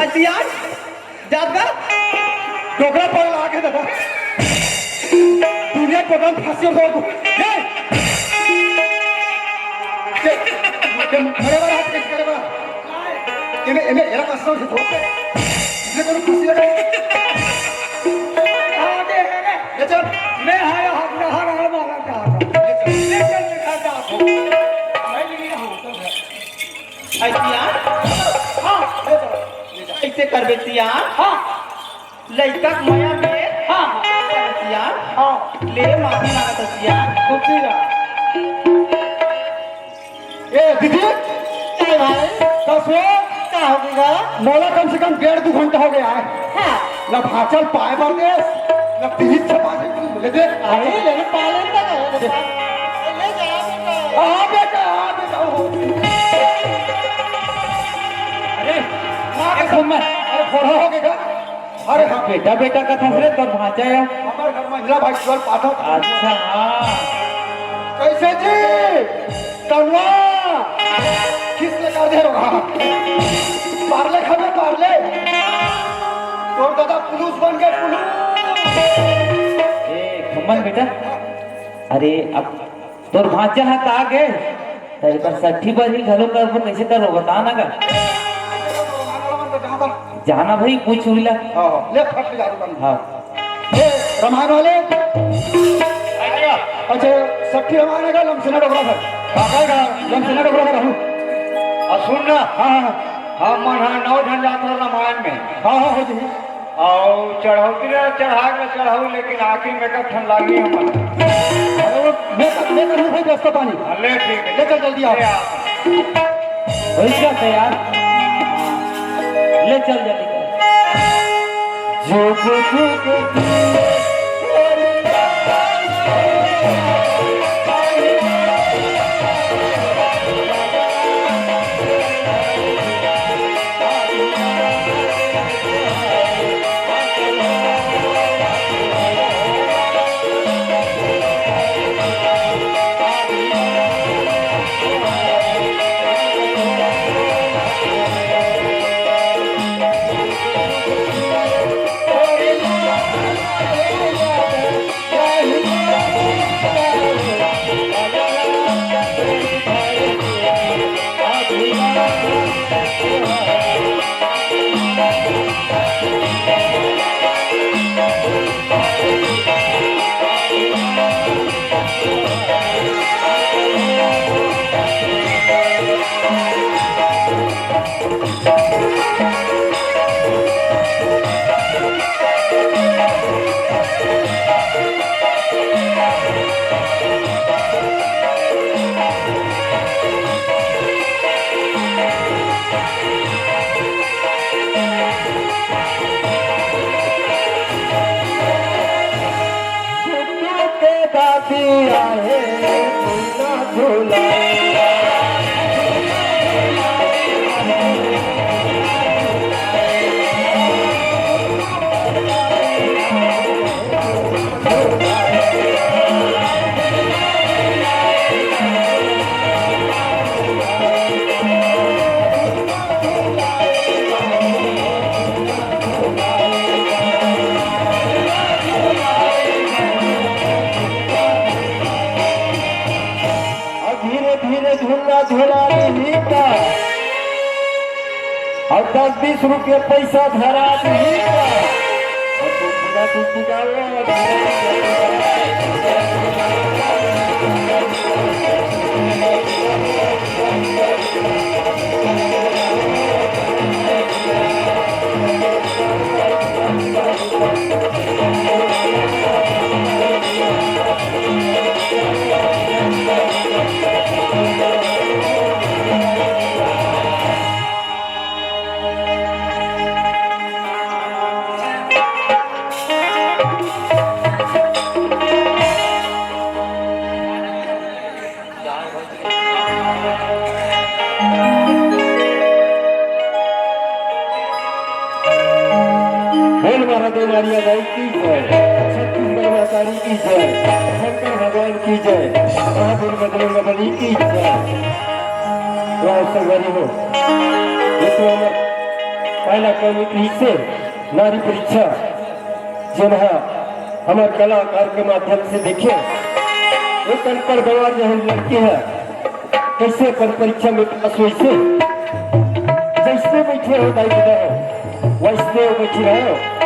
ऐ सियान जाग डोकरा पर आके दादा दुनिया को बंद फांसी हो खड़े वाला हाथ कैसे करे बा इन्हें इन्हें एरा कसम से धोखे इसने कोई फांसी लगा आगे है रे ले चल मैं आया हक रहा रहा मारा का लेकिन लिखा था तो मैं नहीं हूं तो ऐ सियान हां ले चलो ऐसे करबे सियान हां लइका माया में हां सियान हां ले माफी मांगत सियान सुधी जा ए दीदी क्या भाई दसो क्या हो गया मोला कम से कम 1.5-2 घंटा हो गया है हाँ न भाचल पाए बार दे न पीली छपाने को ले दे अरे लेने पाले तक ले जा बेटा आ बेटा हो अरे मां के घर में अरे फोड़ा हो गया अरे हाँ बेटा बेटा का था रे तो भाचा है हमारे घर में महिला भाई केवल पाठक अच्छा हाँ कैसे जी तनवा किस ले कर दे रहा पार्ले खावे पार्ले तोर दादा पुलिस बन गए पुलिस ए खम्मन बेटा अरे अब तोर भाचा है आ गए तेरे पर 60 बार ही घरों का ऊपर कैसे करो बता ना का जाना भाई कुछ हुईला हाँ ले फट ले जादू बन हाँ ये रमान वाले अच्छा 60 रमान का लमसना डोगरा सर काका का लमसना डोगरा सर हूँ सुन ना हाँ हाँ हम मन 9 जन जात रहे रामायण में हाँ हाँ हो जी और चढ़ौती रहे चढ़ाऊ लेकिन आखिर में कब ठंड लगी हमारा अरे वो मैं करूँ भाई दस का पानी ले ठीक है ले चल जल्दी आओ हो गया तैयार ले चल जल्दी और 10-20 रुपये पैसा धरा दी और तू पूजा बोले मारिया दाई की जय, छत्तीसगढ़ मातारी की जय, शंकर भगवान की जय, महावीर बजरंग बली की जय। संगवारी हो ये तो हमार पहला कवि से नारी परीक्षा जिन्हा हमारे कलाकार के माध्यम से देखे एक अनपढ़ गंवार जो लड़की है कैसे अपन परीक्षा में पास हुई से जैसे बैठे हो दाई हो वैसे बैठे रहो।